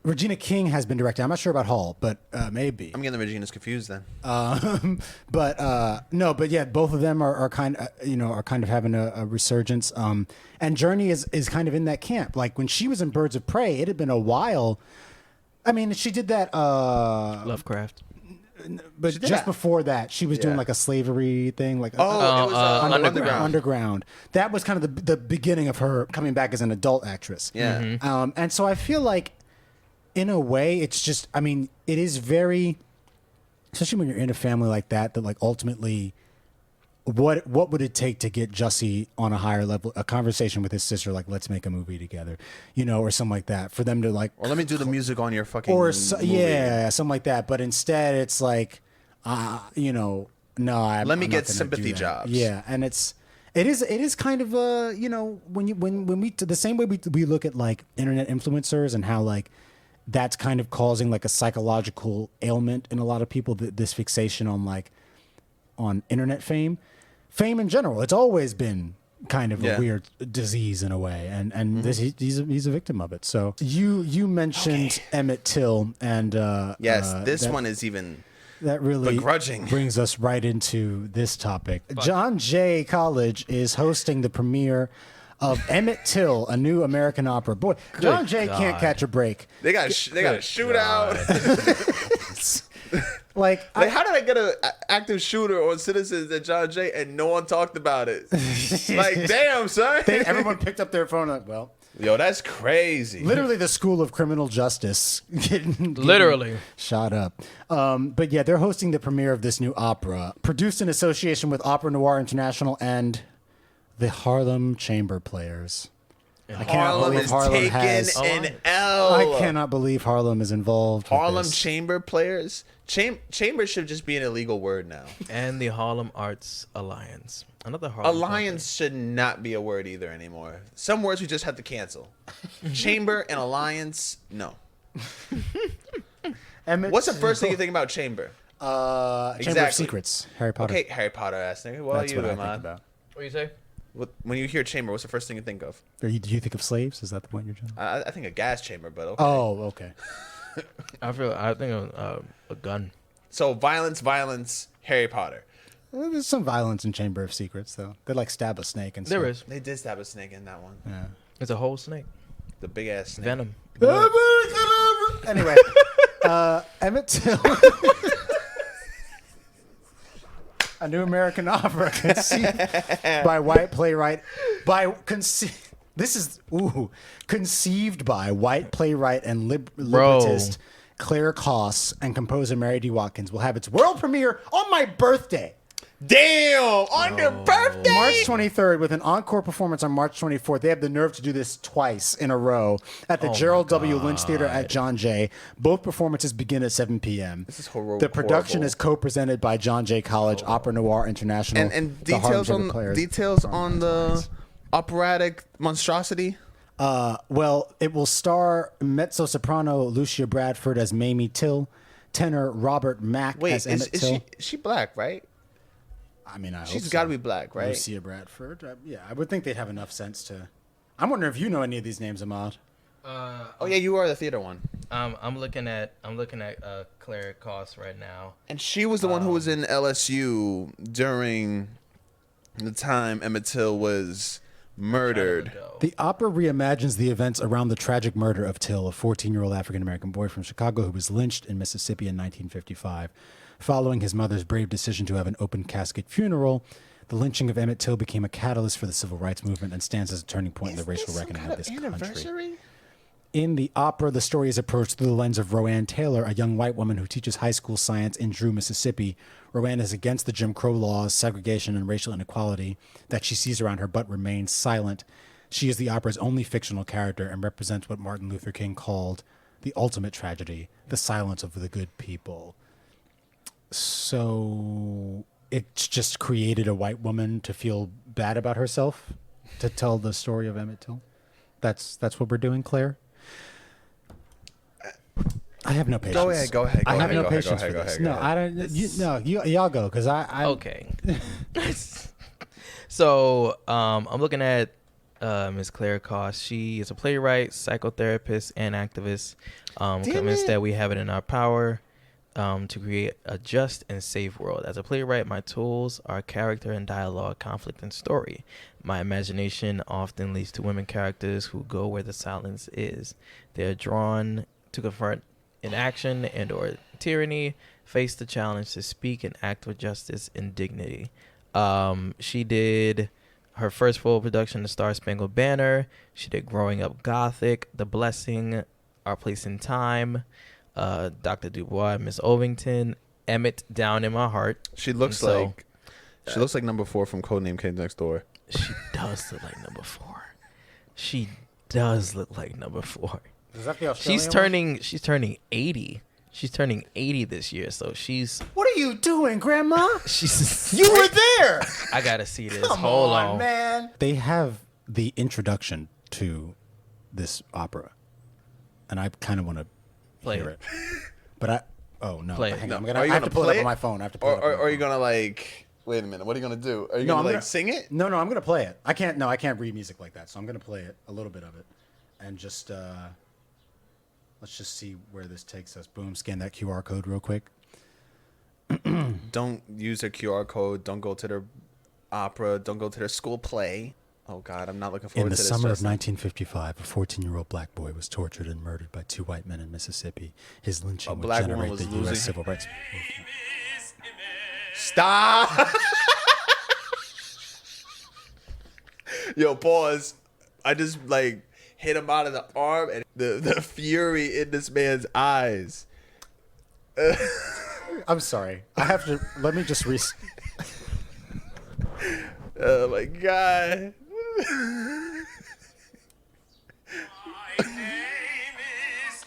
Regina King has been directing. I'm not sure about Hall, but maybe. I'm getting the Reginas confused then. But yeah, both of them are kind of having a resurgence. And Journey is kind of in that camp. Like when she was in Birds of Prey, it had been a while. I mean, she did that. Lovecraft. But just before that, she was doing like a slavery thing, like it was Underground. That was kind of the beginning of her coming back as an adult actress. Yeah. And so I feel like, in a way, it's just, I mean, it is very, especially when you're in a family like that like ultimately, what would it take to get Jussie on a higher level, a conversation with his sister, like, let's make a movie together, you know, or something like that, for them to like, or let me do the music on your fucking or movie. Yeah, something like that. But instead, it's like, you know, no, let me get sympathy jobs. Yeah, and it is kind of you know, when we the same way we look at like internet influencers and how like that's kind of causing like a psychological ailment in a lot of people, this fixation on like on internet fame in general. It's always been kind of a weird disease in a way, and this, he's a victim of it. So you mentioned Emmett Till, and this one is even that really begrudging. Brings us right into this topic. John Jay College is hosting the premiere of Emmett Till, a new American opera. Boy, John Jay can't catch a break. They got a shootout. Like, how did I get an active shooter on Citizens at John Jay and no one talked about it? Like, damn, son. Everyone picked up their phone. Like, well, yo, that's crazy. literally the school of criminal justice. Literally shot up. But yeah, they're hosting the premiere of this new opera, produced in association with Opera Noir International and the Harlem Chamber Players. I cannot Harlem believe is Harlem taking has. an L. I cannot believe Harlem is involved. Harlem with this. Chamber Players. Chamber should just be an illegal word now. and the Harlem Arts Alliance. Another Harlem Alliance should not be a word either anymore. Some words we just have to cancel. Chamber and alliance, no. What's the first thing you think about chamber? Chamber of Secrets, Harry Potter. Okay, Harry Potter ass nigga. What That's are you, what I think Ahmad? about. What do you say? When you hear chamber, what's the first thing you think of? Do you think of slaves? Is that the point you're trying? I think a gas chamber, but okay. Oh, okay. I think of a gun. So violence, Harry Potter. Well, there's some violence in Chamber of Secrets, though. They like stab a snake and stuff. There is. They did stab a snake in that one. Yeah. It's a whole snake. The big ass snake. Venom. Anyway, Emmett Till. A new American opera conceived by white playwright conceived by white playwright and librettist Claire Koss and composer Mary D. Watkins will have its world premiere on my birthday. Damn! On your birthday! March 23rd, with an encore performance on March 24th. They have the nerve to do this twice in a row at the Gerald W. Lynch Theater at John Jay. Both performances begin at 7 p.m. This is horrible. The production is co-presented by John Jay College, Opera Noir International, And the Harlem details Chamber on Players. details on the operatic monstrosity. Well, it will star mezzo-soprano Lucia Bradford as Mamie Till, tenor Robert Mack as Emmett Till. Is she black, right? I mean, She's got to be black, right? Lucia Bradford. Yeah, I would think they'd have enough sense to. I'm wondering if you know any of these names, Ahmad. Oh yeah, you are the theater one. I'm looking at Claire Koss right now. And she was the one who was in LSU during the time Emmett Till was murdered. The opera reimagines the events around the tragic murder of Till, a 14-year-old African-American boy from Chicago who was lynched in Mississippi in 1955. Following his mother's brave decision to have an open casket funeral, the lynching of Emmett Till became a catalyst for the civil rights movement and stands as a turning point in the racial reckoning of this country. In the opera, the story is approached through the lens of Roanne Taylor, a young white woman who teaches high school science in Drew, Mississippi. Roanne is against the Jim Crow laws, segregation, and racial inequality that she sees around her, but remains silent. She is the opera's only fictional character and represents what Martin Luther King called the ultimate tragedy, the silence of the good people. So it's just created a white woman to feel bad about herself, to tell the story of Emmett Till. That's what we're doing, Claire. I have no patience. Go ahead. I have no patience for this. No, I don't. Y'all go because I. Okay. So I'm looking at Ms. Claire Koss. She is a playwright, psychotherapist, and activist. Convinced that we have it in our power to create a just and safe world. As a playwright, my tools are character and dialogue, conflict and story. My imagination often leads to women characters who go where the silence is. They're drawn to confront inaction and or tyranny, face the challenge to speak and act with justice and dignity. She did her first full production, The Star Spangled Banner. She did Growing Up Gothic, The Blessing, Our Place in Time, Dr. Dubois, Miss Ovington, Emmett, Down in My Heart. She looks like number 4 from Codename Kids Next Door. She does look like number 4. She does look like number 4. Is that the Australian She's turning 80. She's turning 80 this year, so she's. What are you doing, Grandma? She's. You were there. I gotta see this. Come Hold on, man. They have the introduction to this opera, and I kind of want to hear it. But I. Oh no! Play it. Hang on. No. I have to pull it up on my phone. I have to pull it up. Or are you gonna like? Wait a minute. What are you gonna do? Are you gonna sing it? No, I'm gonna play it. I can't. No, I can't read music like that. So I'm gonna play it, a little bit of it, and just. Let's just see where this takes us. Boom, scan that QR code real quick. Don't use their QR code. Don't go to their opera. Don't go to their school play. Oh God, I'm not looking In forward the to this. summer of Justin. 1955, a 14-year-old black boy was tortured and murdered by 2 white men in Mississippi. His lynching would black woman generate was the losing. U.S. civil rights movement. Stop. Yo, pause. I just like hit him out of the arm, and the fury in this man's eyes. I'm sorry. I have to. Let me just Oh my God. My name is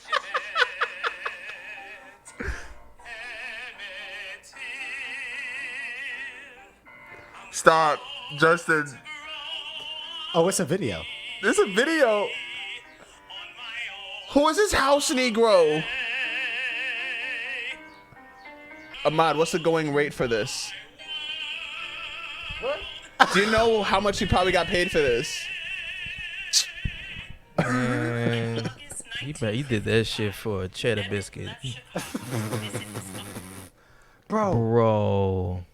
Emmett Till. Stop, Justin. Oh, it's a video. There's a video. Who is this house Negro? Ahmad, what's the going rate for this? Do you know how much he probably got paid for this? Man, he did that shit for a cheddar biscuit. Bro.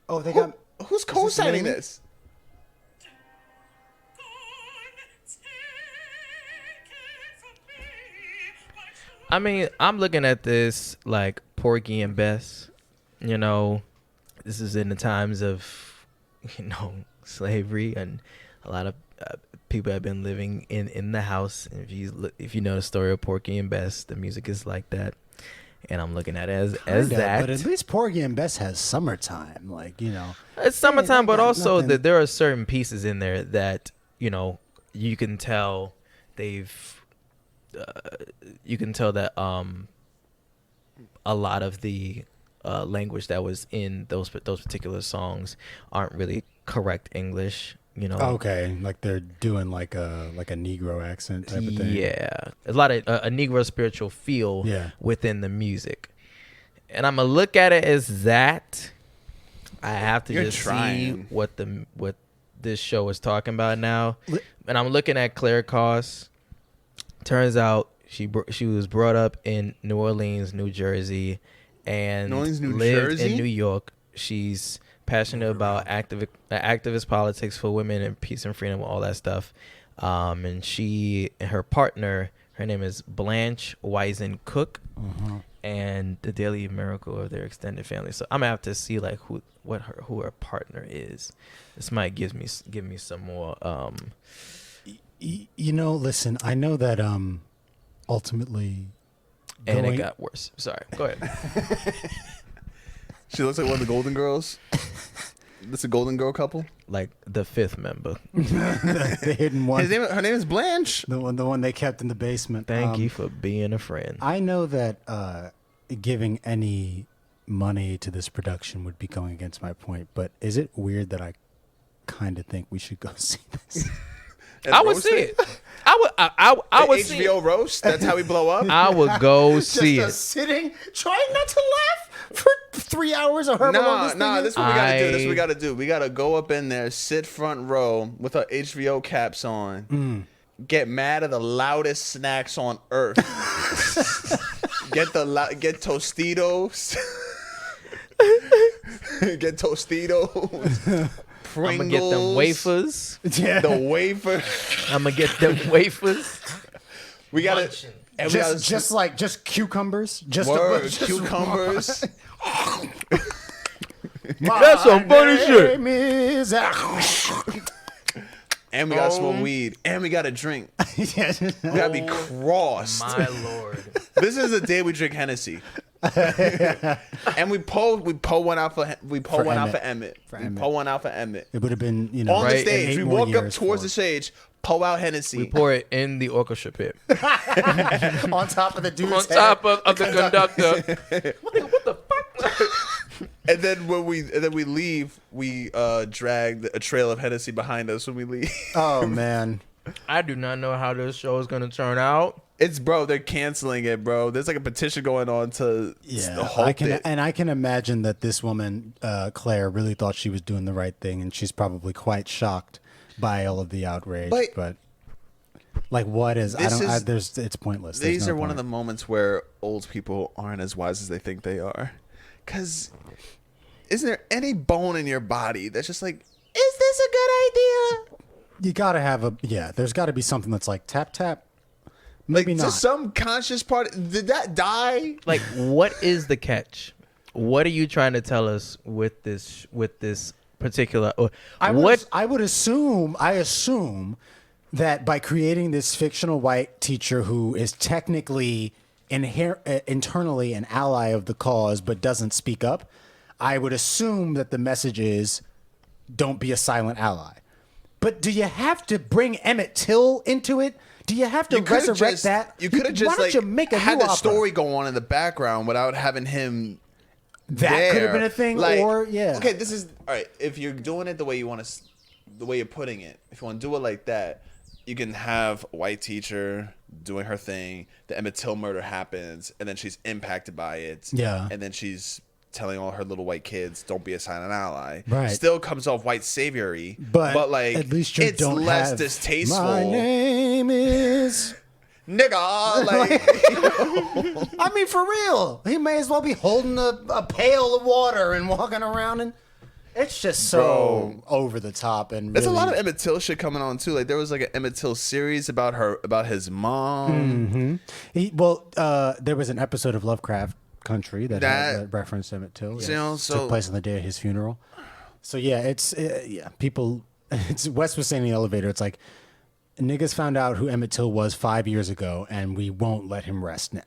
Oh, they got. Who's co-signing Winley? this? I mean, I'm looking at this like Porgy and Bess. You know, this is in the times of, slavery, and a lot of people have been living in the house. If you know the story of Porgy and Bess, the music is like that. And I'm looking at it as that. But at least Porgy and Bess has summertime, It's summertime, but got also nothing. there are certain pieces in there that you can tell that a lot of the language that was in those particular songs aren't really correct English. Okay, like they're doing like a Negro accent type of thing. Yeah, a lot of a Negro spiritual feel within the music, and I'm gonna look at it as that. I have to You're see trying. what this show is talking about now, and I'm looking at Claire Koss. Turns out she was brought up in New Orleans, New Jersey, and New Orleans, New lived Jersey? in New York. She's passionate about activist politics for women and peace and freedom, all that stuff. And she and her partner, her name is Blanche Wiesen Cook, and the daily miracle of their extended family. So I'm gonna have to see like who her partner is. This might give me some more. Listen, I know that ultimately, And it got worse. Sorry, go ahead. She looks like one of the Golden Girls. That's a Golden Girl couple. Like the fifth member. the hidden one, Her name is Blanche. the one they kept in the basement. Thank you for being a friend. I know that giving any money to this production would be going against my point, but is it weird that I kind of think we should go see this? I would see it. I would see HBO it. roast. That's how we blow up. I would go see Just it. sitting, trying not to laugh for 3 hours or however long this thing Nah. is. This is what we gotta do. This is what we gotta do. We gotta go up in there, sit front row with our HBO caps on. Get mad at the loudest snacks on earth. Get Tostitos. Get Tostitos. Pringles. I'm gonna get them wafers. Yeah. The wafer. I'm gonna get them wafers. We gotta. Munching. And we gotta Just cucumbers. Just Word, cucumbers. That's some funny shit. And we gotta smoke weed. And we gotta drink. We gotta be crossed. My lord. This is the day we drink Hennessy. And we pull one out for Emmett. We pull one out for Emmett. It would have been, On the Right, stage, we and 8 more walk up years towards for the stage, pull out Hennessy. We pour it in the orchestra pit. it. On top of the dude's On head. top of the conductor. What the fuck? And then when we leave, we drag a trail of Hennessy behind us when we leave. Oh man. I do not know how this show is gonna turn out. They're canceling it, bro. There's like a petition going on to halt it. I can imagine that this woman, Claire, really thought she was doing the right thing, and she's probably quite shocked by all of the outrage. But like, what is? It's pointless. There's These no are one of point. the moments where old people aren't as wise as they think they are. Because isn't there any bone in your body that's just like, is this a good idea? You gotta have there's gotta be something that's like tap tap. Like, Maybe not. just some conscious part. Did that die? Like, what is the catch? What are you trying to tell us with this particular? I would assume that by creating this fictional white teacher who is technically internally an ally of the cause but doesn't speak up, I would assume that the message is don't be a silent ally. But do you have to bring Emmett Till into it? Do you have to resurrect that? You could have just why don't you make a had new the opera? story go on in the background without having him. That could have been a thing, Okay, this is all right. If you're doing it the way you want to, the way you're putting it, if you want to do it like that, you can have a white teacher doing her thing. The Emmett Till murder happens, and then she's impacted by it. Yeah, and then she's telling all her little white kids, "Don't be a silent ally." Right. Still comes off white saviory, but like at least you it's don't less have, distasteful. My name is nigga. Like, I mean, for real, he may as well be holding a pail of water and walking around, and it's just so over the top. And there's really, a lot of Emmett Till shit coming on too. Like, there was like an Emmett Till series about his mom. There was an episode of Lovecraft Country that referenced Emmett Till. Took place on the day of his funeral. So yeah, people. Wes was saying in the elevator, it's like, niggas found out who Emmett Till was 5 years ago, and we won't let him rest now.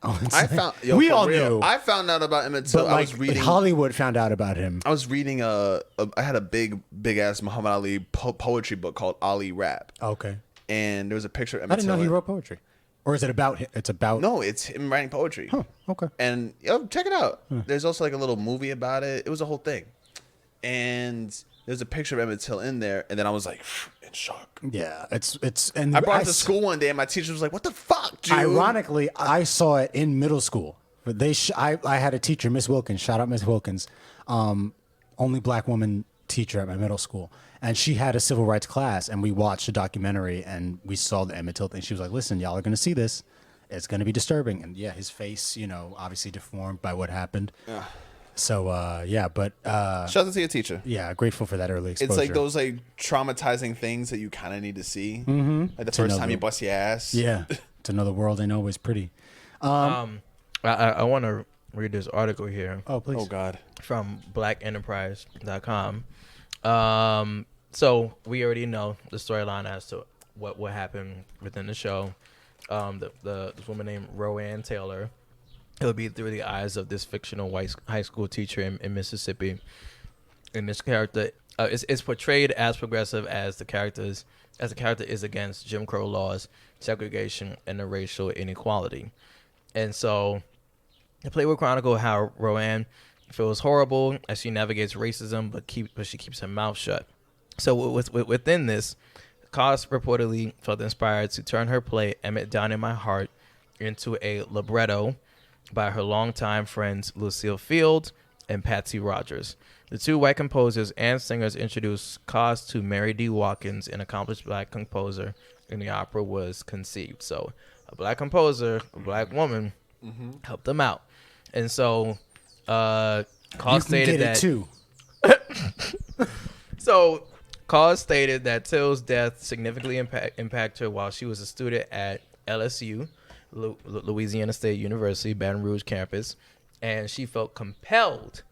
We all knew. I found out about Emmett Till. But I was reading. Hollywood found out about him. I was reading I had a big ass Muhammad Ali poetry book called Ali Rap. Okay. And there was a picture of Emmett I didn't know he wrote poetry. Or is it about him? It's about... No, it's him writing poetry. Huh, okay. And check it out. There's also like a little movie about it. It was a whole thing. And there's a picture of Emmett Till in there, and then I was like in shock. Yeah, and I brought it to school one day, and my teacher was like, "What the fuck, Jude?" Ironically, I saw it in middle school. But I had a teacher, Miss Wilkins. Shout out Miss Wilkins, only black woman teacher at my middle school, and she had a civil rights class, and we watched a documentary, and we saw the Emmett Till thing. She was like, "Listen, y'all are gonna see this. It's gonna be disturbing." And yeah, his face, obviously deformed by what happened. Yeah. So but shout out to your teacher. Yeah, grateful for that early exposure. It's like those like traumatizing things that you kind of need to see. Mm-hmm. Like the first time you bust your ass. Yeah, to know the world ain't always pretty. I want to read this article here. Oh, please. Oh God. From blackenterprise.com. So we already know the storyline as to what happened within the show. This woman named Roanne Taylor. It'll be through the eyes of this fictional white high school teacher in Mississippi. And this character is portrayed as progressive as the character is against Jim Crow laws, segregation, and the racial inequality. And so the play will chronicle how Roanne feels horrible as she navigates racism, but she keeps her mouth shut. So within this, Cos reportedly felt inspired to turn her play Emmett Down in My Heart into a libretto by her longtime friends Lucille Field and Patsy Rogers. The two white composers and singers introduced Cos to Mary D. Watkins, an accomplished black composer, and the opera was conceived. So a black composer, a black woman, helped them out. And so Cos stated that too. So Cos stated that Till's death significantly impacted her while she was a student at LSU, Louisiana State University, Baton Rouge campus, and she felt compelled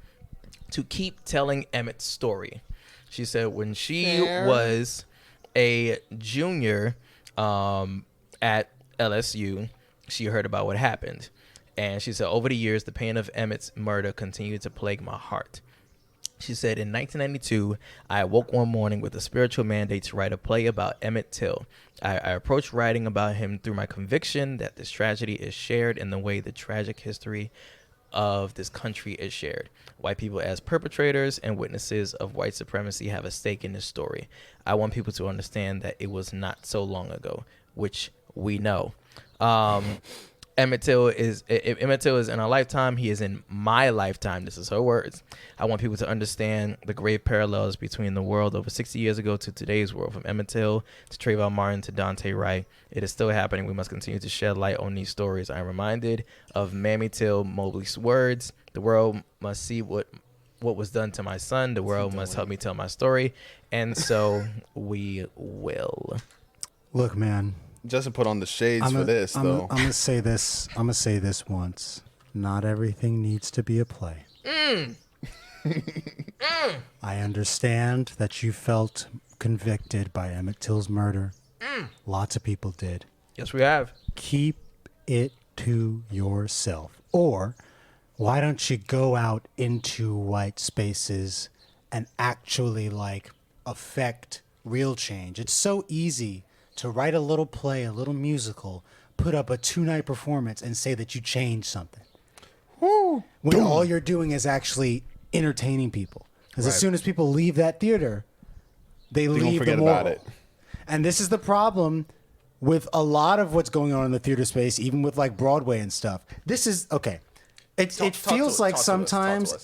to keep telling Emmett's story. She said when she was a junior at LSU, she heard about what happened. And she said, over the years, the pain of Emmett's murder continued to plague my heart. She said, in 1992, I awoke one morning with a spiritual mandate to write a play about Emmett Till. I approached writing about him through my conviction that this tragedy is shared in the way the tragic history of this country is shared. White people as perpetrators and witnesses of white supremacy have a stake in this story. I want people to understand that it was not so long ago, which we know. Emmett Till is in our lifetime. He is in my lifetime. This is her words. I want people to understand the grave parallels between the world over 60 years ago to today's world. From Emmett Till to Trayvon Martin to Dante Wright, it is still happening. We must continue to shed light on these stories. I am reminded of Mamie Till Mobley's words. The world must see what what was done to my son, the world must help me tell my story, and so we will. Look, man. Justin put on the shades for this, though. I'm gonna say this. I'm gonna say this once. Not everything needs to be a play. I understand that you felt convicted by Emmett Till's murder. Lots of people did. Yes, we have. Keep it to yourself. Or why don't you go out into white spaces and actually like affect real change? It's so easy to write a little play, a little musical, put up a 2-night performance and say that you changed something. When all you're doing is actually entertaining people. Because as soon as people leave that theater, they leave the moral. About it. And this is the problem with a lot of what's going on in the theater space, even with like Broadway and stuff. This is okay. It feels like sometimes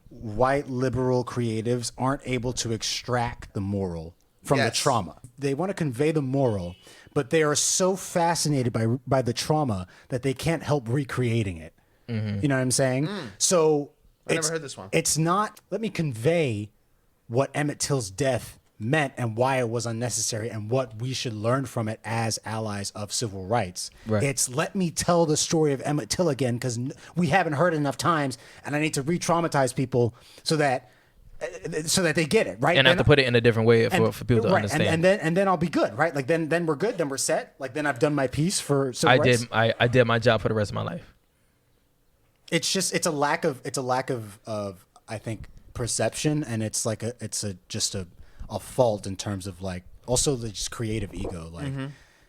white liberal creatives aren't able to extract the moral from the trauma. They want to convey the moral, but they are so fascinated by the trauma that they can't help recreating it. You know what I'm saying? So I never heard this one. It's not, let me convey what Emmett Till's death meant and why it was unnecessary and what we should learn from it as allies of civil rights. Right. It's let me tell the story of Emmett Till again because we haven't heard it enough times, and I need to re-traumatize people so that they get it, right? And I have to put it in a different way for people to understand. And then I'll be good, right? Like then we're good, then we're set. Like then I've done my piece for civil rights. I did my job for the rest of my life. It's a lack of I think perception, and it's just a fault in terms of like also the just creative ego, like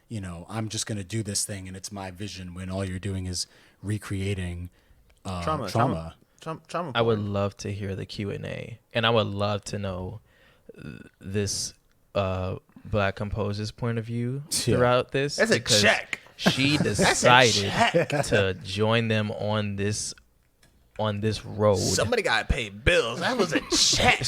you know, I'm just gonna do this thing and it's my vision when all you're doing is recreating trauma. I would love to hear the Q&A, and I would love to know this black composer's point of view throughout this. That's a check. She decided to join them on this road. Somebody got to pay bills. That was a check.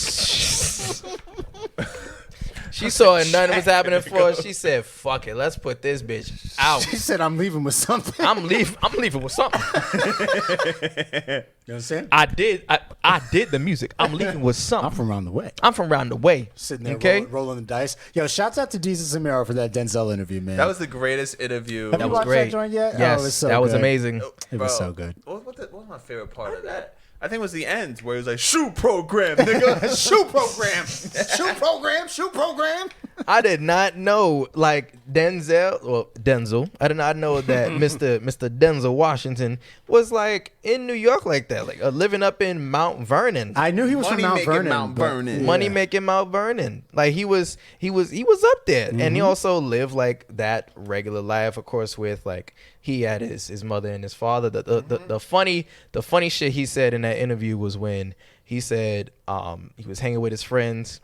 She saw it, nothing was happening for her. She said, "Fuck it, let's put this bitch out." She said, "I'm leaving with something." I'm leaving with something. You know what I'm saying? I did the music. I'm leaving with something. I'm from around the way. Sitting there rolling the dice. Yo, shouts out to Desus and Mero for that Denzel interview, man. That was the greatest interview. Have you watched that joint yet? Yes, it was so that was good. amazing. It was so good. What was my favorite part of that? I think it was the end where he was like, shoot program, nigga. Shoot program. Shoot program. I did not know, like, Denzel. I did not know that Mr. Denzel Washington was, like, in New York like that, like, living up in Mount Vernon. I knew he was from Mount Vernon. Money making Mount Vernon. Like, he was up there. And he also lived, like, that regular life, of course, with, like, he had his mother and his father. The funny shit he said in that interview was when he said he was hanging with his friends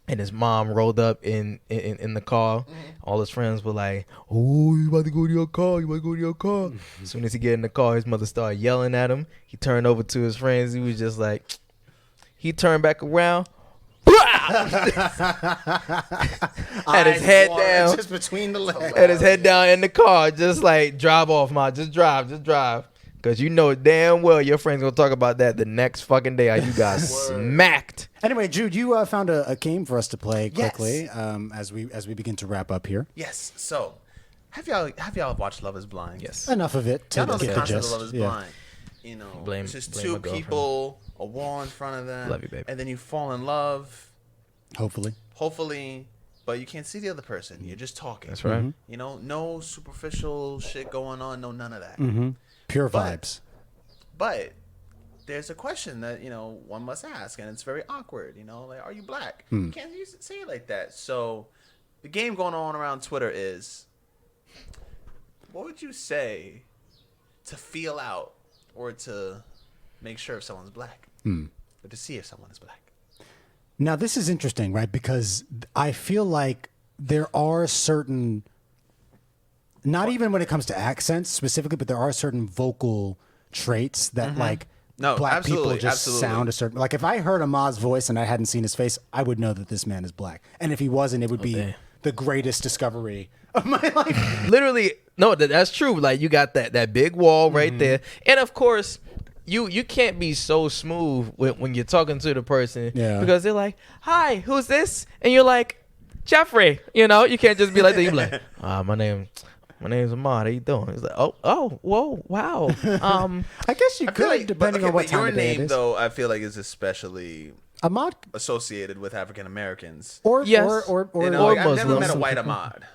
and his mom rolled up in the car. All his friends were like, "Oh, you about to go to your car? You about to go to your car?" As soon as he get in the car, his mother started yelling at him. He turned over to his friends. He was just like, he turned back around. Had his head down, just between the legs. Had his head down in the car, just like, drive off, ma. Just drive. Because you know damn well your friend's going to talk about that the next fucking day. You got smacked. Anyway, Jude, you found a game for us to play quickly as we begin to wrap up here. Yes. So, have y'all watched Love is Blind? Yes. Enough of it to y'all know get the the concept gist. of Love is Blind. You know, Blame it's just my two girlfriend. people, a wall in front of them. Love you, babe. And then you fall in love. Hopefully. But you can't see the other person. You're just talking. That's right. You know, no superficial shit going on. No, none of that. Pure vibes. But there's a question that, you know, one must ask, and it's very awkward. You know, like, are you black? You can't say it like that. So the game going on around Twitter is, what would you say to feel out or to make sure if someone's black? Or to see if someone is black? Now, this is interesting, right? Because I feel like there are certain, not even when it comes to accents specifically, but there are certain vocal traits that like black people just sound a certain, like if I heard Ahmad's voice and I hadn't seen his face, I would know that this man is black. And if he wasn't, it would be the greatest discovery of my life. Literally, no, that's true. Like, you got that big wall right there. And of course, you can't be so smooth when you're talking to the person because they're like, "Hi, who's this?" And you're like, "Jeffrey." You know, you can't just be like that. You're like, my name's Ahmad. How you doing?" He's like, "Oh, whoa, wow." I guess you could, like, depending on what time your of day it name is. though, I feel like is especially Ahmad, associated with African Americans. or Yes. or You know, like, I've never Muslims. met a white Ahmad.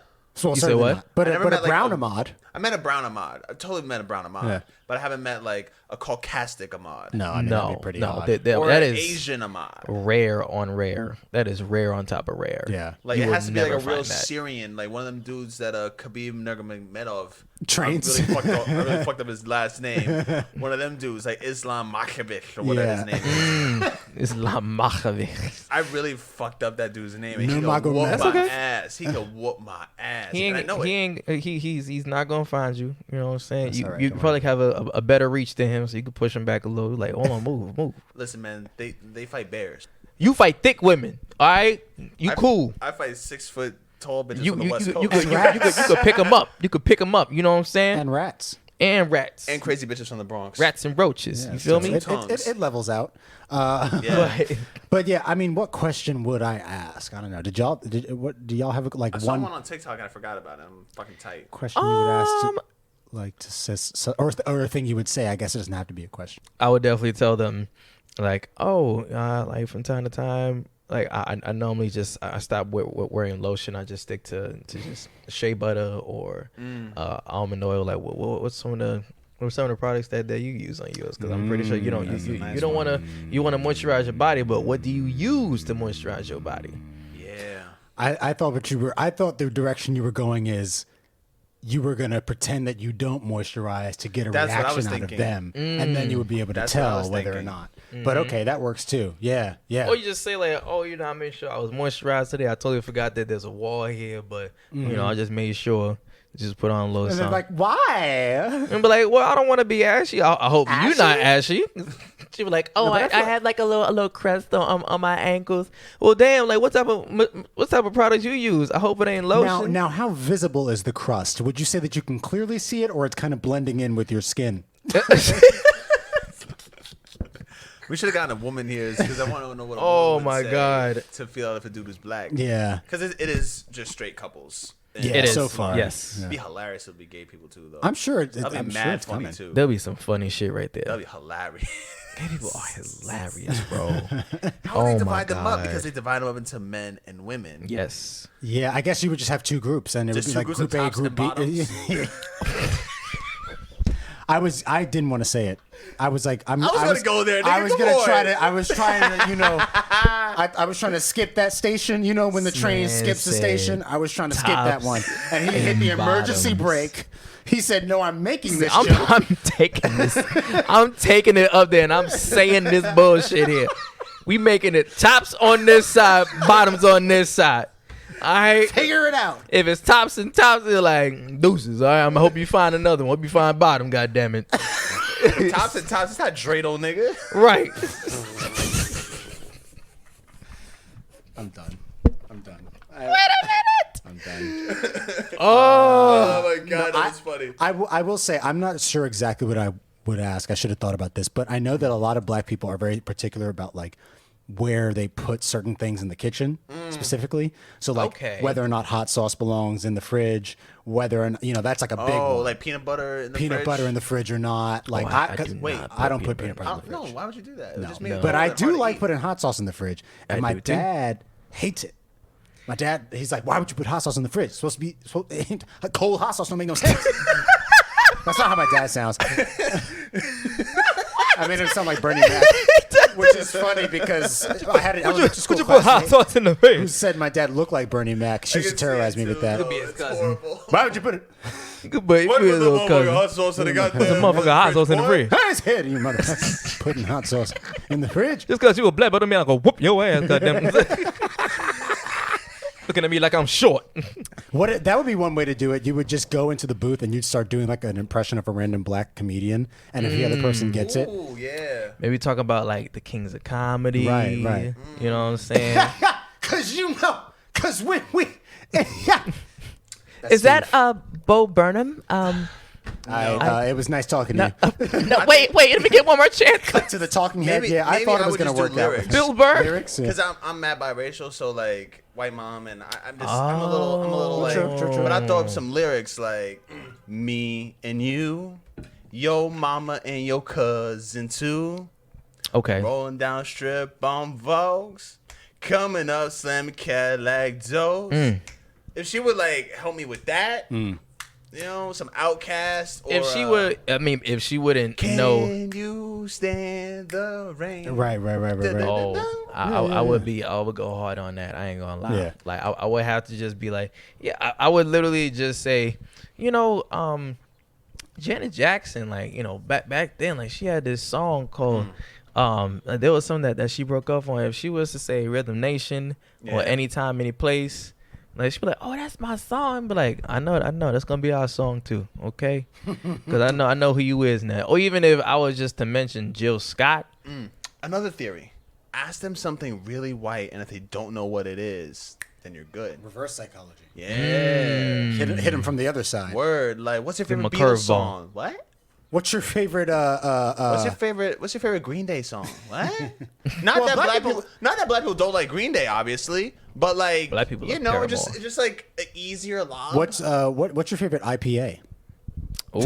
well, You say certainly what? not. But I never but met, a like, brown a- Ahmad. I met a brown Ahmad. I totally met a brown Ahmad. Yeah. But I haven't met like a Caucasic Ahmad. No, I mean, that'd be pretty odd. Or that an is Asian Ahmad. rare on rare. That is rare on top of rare. Yeah. Like You it would has to be like a never real find that. Syrian, like one of them dudes that Khabib Nurmagomedov Trains. I really fucked up his last name. One of them dudes, like Islam Makhavic or whatever his name is. Islam Makhavic. I really fucked up that dude's name. And he Nurmagomedov. could whoop That's my okay. ass. He could whoop my ass. He and I ain't. know He it. ain't. He's not gonna find you. You know what I'm saying? That's You all right, you don't probably have a better reach than him, so you could push him back a little. Like, hold on, move. Listen, man, they fight bears. You fight thick women. All right, you cool. I fight 6 foot tall bitches You from the you West you, Coast. you could pick them up. You could pick them up. You know what I'm saying? And rats. And rats. And crazy bitches from the Bronx. Rats and roaches. Yeah, you feel so me? It levels out. Yeah. But yeah, I mean, what question would I ask? I don't know. Do y'all have like I saw one one on TikTok and I forgot about it. I'm fucking tight. question you would ask to, like to or a thing you would say? I guess it doesn't have to be a question. I would definitely tell them, like, like from time to time, like I normally just I stop wearing lotion. I just stick to just shea butter or almond oil. Like, what's some of the products that you use on yours? Because I'm pretty sure you don't you don't want to moisturize your body, but what do you use to moisturize your body? Yeah. I thought the direction you were going is you were gonna pretend that you don't moisturize to get a That's what I was reaction out of thinking. them, and then you would be able to That's what I tell was whether or thinking. not. But okay, that works too. Yeah. Or you just say like, I made sure I was moisturized today. I totally forgot that there's a wall here, but I just made sure. Just put on a little And they're something. like, why? And be like, well, I don't want to be ashy. I hope you're not ashy. She was like, No, I had like a little crest on my ankles. Well, damn, like what type of products you use? I hope it ain't lotion. Now, how visible is the crust? Would you say that you can clearly see it, or it's kind of blending in with your skin? We should have gotten a woman here because I want to know what a Oh woman would my say God. to feel out if a dude is black. Yeah. Because it is just straight couples. And Yeah, It is. so far. Yes. It'd be hilarious if it'd be gay people too, though. I'm sure. That'd be I'm mad sure it's funny coming. too. There'll be some funny shit right there. That'd be hilarious. Gay people are hilarious, bro. How do they Oh my divide them up? God. Because they divide them up into men and women. Yes. Yeah, I guess you would just have two groups, and it Just would be two like groups of group A, tops group and B. I didn't want to say it. I was like, I was gonna go there, nigga, I was come gonna on. try to. I was trying to, I was trying to skip that station. You know, when the train Man skips the said station, I was trying to skip that tops one, and he hit the emergency bottoms. brake. He said, "No, I'm making this I'm joke." taking this. I'm taking it up there, and I'm saying this bullshit here. We making it tops on this side, bottoms on this side. All right. Figure it out. If it's tops and tops, they're like deuces. All right. I'm gonna hope you find another one. Hope you find bottom. God damn it. Tops and tops. It's not Dreidel, nigga. Right. I'm done. Wait a minute. I'm done. Oh my God, that was funny. I will say I'm not sure exactly what I would ask. I should have thought about this, but I know that a lot of black people are very particular about like where they put certain things in the kitchen specifically. So like Okay. whether or not hot sauce belongs in the fridge, whether or not, that's like a big Oh, one. like peanut butter in the Peanut fridge? butter in the fridge or not. Like I do 'cause- not wait, put I don't put peanut peanut butter in the No, fridge. why would you do that? It would just make no. it But hard I to do like eat. putting hot sauce in the fridge. And I my do too. dad hates it. My dad, he's like, why would you put hot sauce in the fridge? It's supposed to be cold hot sauce don't make no sense. That's not how my dad sounds. I made him sound like Bernie Mac, which is funny because I had an elementary school classmate in the who face? said my dad looked like Bernie Mac. She used to terrorize me with that. Oh, it's horrible. Why would you put it? Good boy, What you was the little motherfucking cousin. hot sauce in the goddamn Put some motherfucking hot sauce in the fridge. Hey, his head, you motherfucker. Putting hot sauce in the fridge. Just because you a black, but I mean, I go whoop your ass, goddamn. Looking at me like I'm short. That would be one way to do it. You would just go into the booth and you'd start doing like an impression of a random black comedian, and if the other person gets it, Ooh, yeah. Maybe talk about like the kings of comedy. Right. You know what I'm saying? because when we, yeah. Is that Bo Burnham? It was nice talking to you. No, wait, let me get one more chance. Cut to the talking head. Maybe- Yeah, I maybe thought I it was would going to just do work out. lyrics. Bill Burr. Lyrics? Yeah. Because I'm mad biracial, so like white mom, and I'm a little like. True. But I throw up some lyrics like me and you, yo mama and your cousin too, Okay. rolling down strip on Vogues, coming up slamming Cadillac doors. If she would like help me with that, you know, some Outcast. Or, If she wouldn't can know. you stand the rain? Right. Oh, I would go hard on that. I ain't gonna lie. Yeah. Like I would have to just be like, I would literally just say, Janet Jackson, like, back then, like she had this song called, there was something that she broke up on. If she was to say Rhythm Nation or Anytime, Any Place, like she'd be like, oh, that's my song. But like, I know, that's gonna be our song too, okay? Because I know who you is now. Or even if I was just to mention Jill Scott. Another theory. Ask them something really white, and if they don't know what it is, then you're good. Reverse psychology. Yeah. Hit him from the other side. Word. Like, what's your Give 'em favorite a Beatles curveball. song? What? What's your favorite? What's your favorite Green Day song? What? Not that black people don't like Green Day, obviously, but like Black people you love know, Paramore. just like an easier love. What's your favorite IPA? Ooh,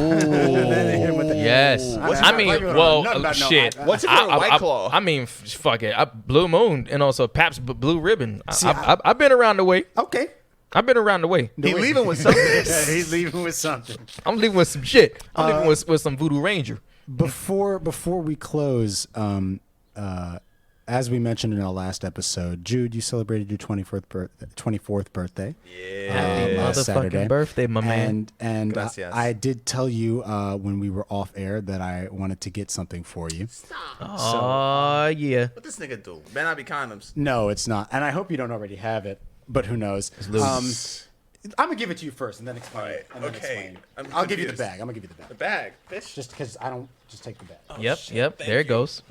yes. What's I your mean, favorite- well, nothing about no shit. IPA. What's your favorite White Claw? I mean, fuck it. Blue Moon and also Pabst Blue Ribbon. See, I've been around the way. Okay. I've been around the way. He leaving with something. He's leaving with something. I'm leaving with some shit. I'm leaving with some Voodoo Ranger. Before we close, as we mentioned in our last episode, Jude, you celebrated your 24th birthday. Yeah. Last Motherfucking Saturday. birthday, my man. And Gracias. I did tell you when we were off air that I wanted to get something for you. Oh, yeah. What this nigga do? Better not be condoms. No, it's not. And I hope you don't already have it, but who knows? I'm going to give it to you first and then explain All right, it. And then okay. explain. I'm I'll give you the confused. bag. I'm going to give you the The bag. bag, bitch. Just because I don't just take the bag. Yep. There it goes.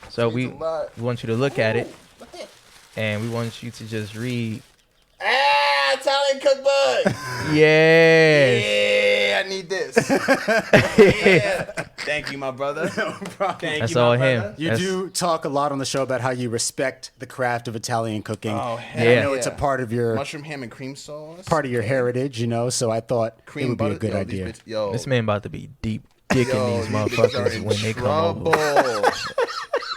So we a lot. want you to look at it, and we want you to just read. Italian cookbook. Yes. Yeah, I need this. Yeah. Thank you, my brother. No problem. Thank That's you, all my him. brother. You do talk a lot on the show about how you respect the craft of Italian cooking. Oh, And hell I yeah. know it's a part of your Mushroom ham and cream sauce. heritage, so I thought it would be a good idea. This man about to be deep dicking these bitches are motherfuckers in when they come over. trouble.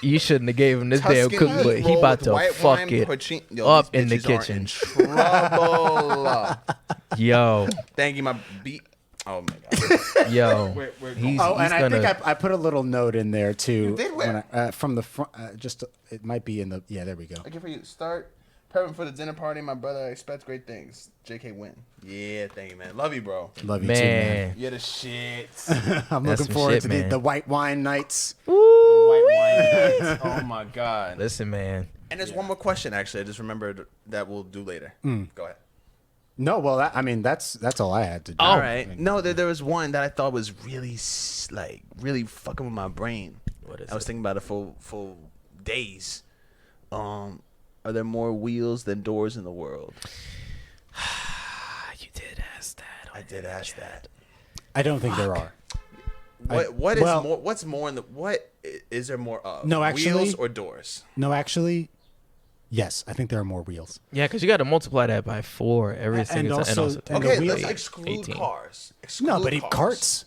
You shouldn't have gave him this damn Tuscan cookbook. He roll about with to white fuck wine, it poaching- Yo, up these in the bitches are kitchen. in trouble. Yo, Thank you, my beat. Oh my god. yo. He's Oh, and I gonna. think I put a little note in there too. You did where? From the front, it might be in the. Yeah, there we go. I give for you. Start prepping for the dinner party. My brother expects great things. JK Win. Yeah, thank you, man. Love you, bro. Love you too, man. You're the shit. I'm That's looking some forward shit, to man. the white wine nights. White wine nights. Oh my god. Listen, man. And there's one more question. Actually, I just remembered that we'll do later. Go ahead. No, well, that's all I had to do. All right. No, there was one that I thought was really really fucking with my brain. What is I was it? thinking about it for days. Are there more wheels than doors in the world? You did ask that. I did ask that. I don't think there are. What is well- more? What's more in the? What is there more of? No, actually- wheels or doors. No, actually, yes, I think there are more wheels. Yeah, because you got to multiply that by 4 every And single time. also- and the Okay, wheel- let's eight- exclude 18. cars. No, but Exclude carts.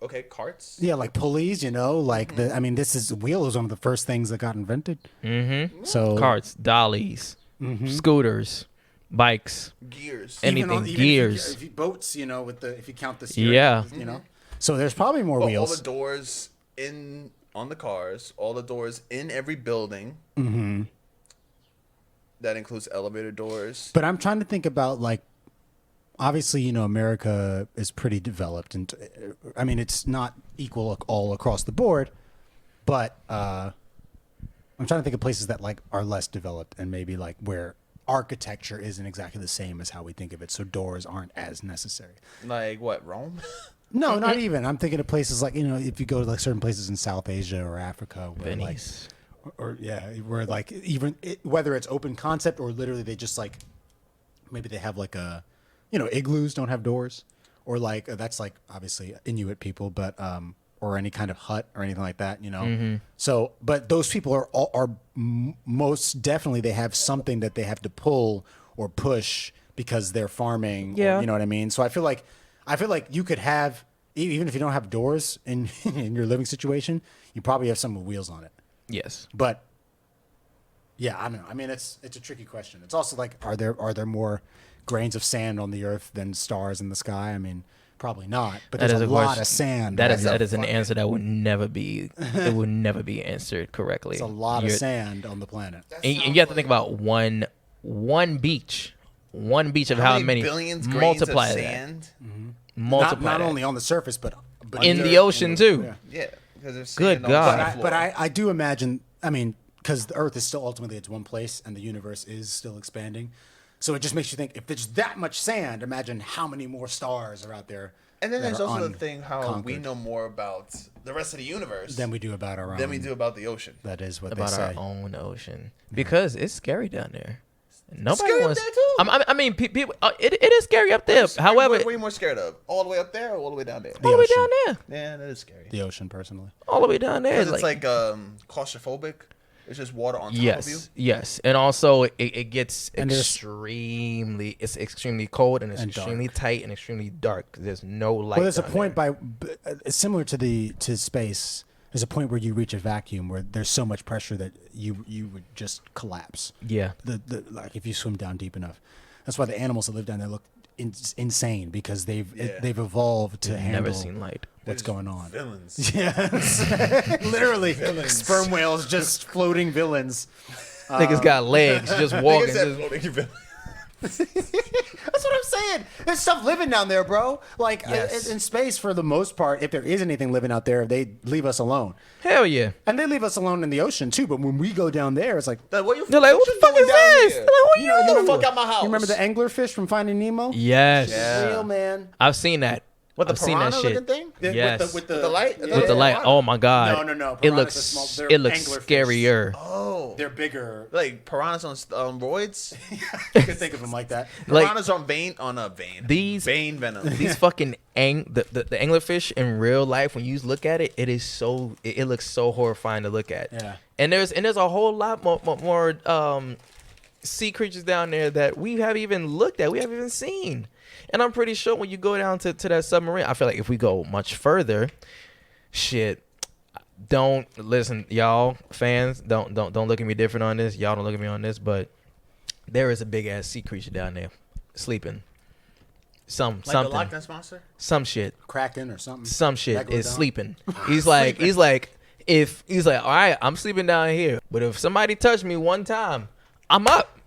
Okay, carts. Yeah, like pulleys, like this is wheel is one of the first things that got invented. Mm-hmm. So Carts, dollies, scooters, bikes. Gears. Anything, gears. If you boats, if you count the steering, Yeah. So there's probably more But all wheels. the doors on the cars, all the doors in every building. Mm-hmm. That includes elevator doors. But I'm trying to think about obviously, America is pretty developed, and I mean it's not equal all across the board, but I'm trying to think of places that are less developed and maybe where architecture isn't exactly the same as how we think of it, so doors aren't as necessary. Like what? Rome? No, not even. I'm thinking of places if you go to certain places in South Asia or Africa, where Venice. where whether it's open concept or literally they just maybe they have igloos don't have doors, or like that's like obviously Inuit people, but or any kind of hut or anything like that, So, but those people are most definitely they have something that they have to pull or push because they're farming. Yeah. Or, you know what I mean? So I feel like you could have even if you don't have doors in in your living situation, you probably have some with wheels on it. Yes. But yeah, I don't know. I mean, it's a tricky question. It's also like, are there more grains of sand on the earth than stars in the sky? I mean, probably not. But there's a lot of sand. That is an answer that would never be answered correctly. It's a lot of sand on the planet. And you have to think about one beach of how many billions multiply grains of that. sand? Multiply Not that. only on the surface, but in the ocean too. Yeah. Yeah, because there's Good sand on God. the seafloor. But I do imagine. I mean, because the Earth is still ultimately it's one place, and the universe is still expanding. So it just makes you think: if there's that much sand, imagine how many more stars are out there. And then that there's are also the thing how we unconquered know more about the rest of the universe than we do about our own. than we do about the ocean. That is what About they say. our own ocean because it's scary down there. Nobody scary up wants. there, too. I mean, people. It is scary up there. However, what are you more scared of? All the way up there or all the way down there? all the way ocean. down there, Yeah, that is scary. The ocean, personally. all the way down there. Because it's like claustrophobic. It's just water on top of you. Yes, and also it gets And there's- extremely cold and it's And extremely tight and extremely dark. There's no light. Well, there's a down point there. similar to space. There's a point where you reach a vacuum where there's so much pressure that you would just collapse. Yeah. Like if you swim down deep enough. That's why the animals that live down there look insane because they've evolved to handle Never seen light. what's going on. Villains. Yes, literally sperm whales just floating villains. Niggas got legs, just walking. That's what I'm saying. There's stuff living down there, bro. Like Yes. in space, for the most part, if there is anything living out there, they leave us alone, Hell yeah. and they leave us alone in the ocean too. But when we go down there, it's like What you They're like, what the fuck is this? They're like, who You you? the fuck out my house. you remember the anglerfish from Finding Nemo? Yes. Yeah. Real man. I've seen that. What, the I've seen that piranha shit. looking thing? Yes. With the light? Yeah. With the light. Oh my god. No. It Piranhas looks. are small. They're It looks anglerfish. scarier. Oh. They're bigger. Like piranhas on roids? You could think of them like that. Like Piranhas on vein venom. these fucking the anglerfish in real life, when you look at it, it looks so horrifying to look at. Yeah. And there's a whole lot more sea creatures down there that we haven't even looked at, we haven't even seen. And I'm pretty sure when you go down to that submarine, I feel like if we go much further, shit. Don't listen, y'all fans. Don't look at me different on this. Y'all don't look at me on this, but there is a big ass sea creature down there sleeping. Like Something. the Loch Ness monster? Some shit. Kraken or something. Some shit is Megalodon. sleeping. He's like, all right, I'm sleeping down here. But if somebody touched me one time, I'm up.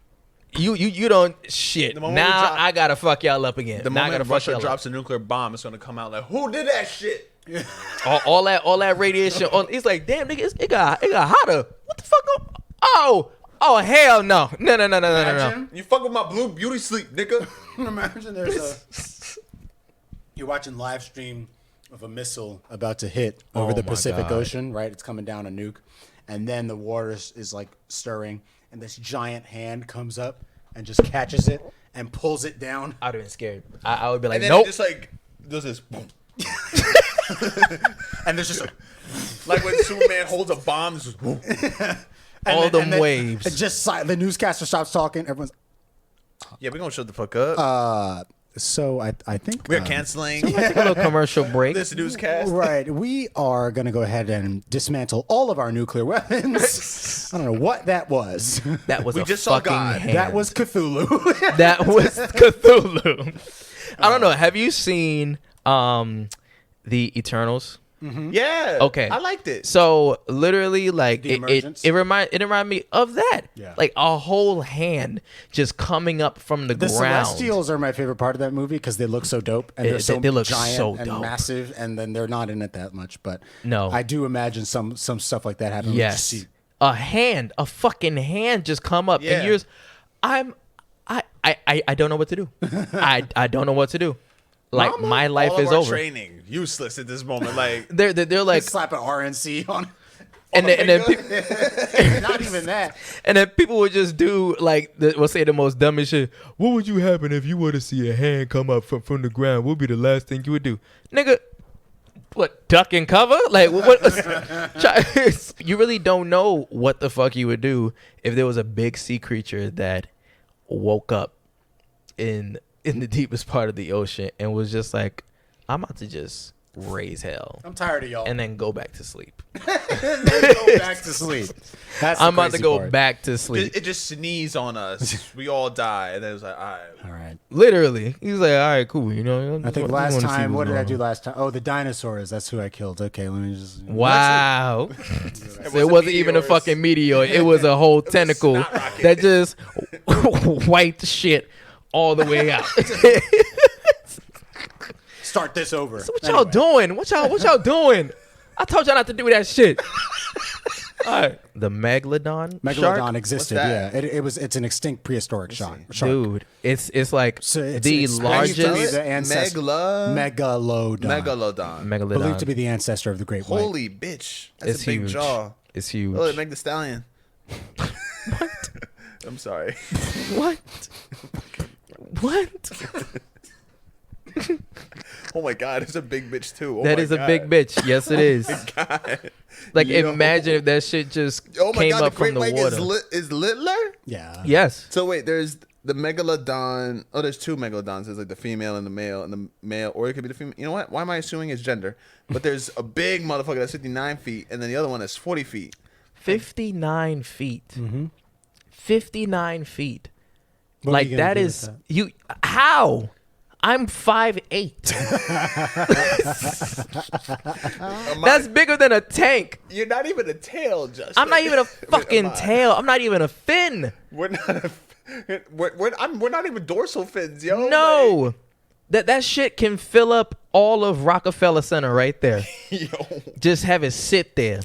You don't shit. The moment Now we drop- I gotta fuck y'all up again. The now I moment gotta fuck Russia y'all drops a nuclear bomb, it's gonna come out like, who did that shit? up. All that radiation. He's like, damn nigga, it got hotter. What the fuck? Oh hell no. No. Imagine, You fuck with my blue beauty sleep, nigga. imagine you're watching live stream of a missile about to hit over Oh the my Pacific God. Ocean, right? It's coming down a nuke, and then the water is like stirring, and this giant hand comes up and just catches it and pulls it down. I'd have been scared. I would be like, And then nope. it just like does this boom. And there's just a, Like when Superman holds a bomb, it's just boom. All them then waves. it just the newscaster stops talking. Everyone's Yeah, we're gonna shut the fuck up. so I think We're canceling Take a little commercial break. this newscast. Right, we are going to go ahead and dismantle all of our nuclear weapons. I don't know what that was. That was We a just saw fucking God. hand. That was Cthulhu. That was Cthulhu. I don't know. Have you seen the Eternals? Yeah. Okay. I liked it. So literally, like The it Emergence? reminded me of that. Yeah. Like a whole hand just coming up from the The ground. Celestials are my favorite part of that movie because they look so dope and they're so They look giant so and dope. massive, and then they're not in it that much. But No. I do imagine some stuff like that happening. Yes. Just see- A fucking hand just come up, Yeah. and yours. I don't know what to do. I don't know what to do. Like my life All of is our over. training useless at this moment. Like They're like slap an RNC on. and then Not even that. and then people would just do like we'll say the most dumbest shit. What would you happen if you were to see a hand come up from the ground? What would be the last thing you would do, nigga? What, duck and cover? Like what? You really don't know what the fuck you would do if there was a big sea creature that woke up in the deepest part of the ocean and was just like, I'm about to just raise hell. I'm tired of y'all. And then go back to sleep. then go back to sleep. That's the I'm about to crazy go part. back to sleep. It just sneezed on us. We all die, and then it was like, all right. All right. Literally. He's like, all right, cool. You know, I think last time, what did I do last time? Oh, the dinosaurs. That's who I killed. Okay, let me just. Wow. So it wasn't even a meteors. fucking meteor. It was a whole tentacle snot rocket. that just wiped shit all the way out. Start this over. So what y'all doing? What y'all doing? I told y'all not to do that shit. All right. The megalodon Megalodon shark? existed. What's Yeah, that? it's an extinct prehistoric shark. Dude, it's like So it's the believed largest to be the ancestor. Megalodon. megalodon. Believed to be the ancestor of the great white. Holy bitch. That's It's a big huge. jaw. It's huge. Oh, they make the stallion. What? I'm sorry. What? What? Oh my god, it's a big bitch too. Oh That my is a God. big bitch. Yes, it is. God. Like, Yo. imagine if that shit just Oh my came god, up the great from the white water. is littler? Yeah. Yes. So wait, there's the megalodon. Oh, there's two megalodons. There's like the female and the male, or it could be the female. You know what? Why am I assuming it's gender? But there's a big motherfucker that's 59 feet, and then the other one is 40 feet. 59 feet. Mm-hmm. 59 feet. What are Like, you gonna that do is with you. How? I'm 5'8". That's bigger than a tank. You're not even a tail, Justin. I'm not even a fucking Ahmad. tail. I'm not even a fin. We're not. We're not even dorsal fins, yo. No. That shit can fill up all of Rockefeller Center right there. Like, yo. Just have it sit there.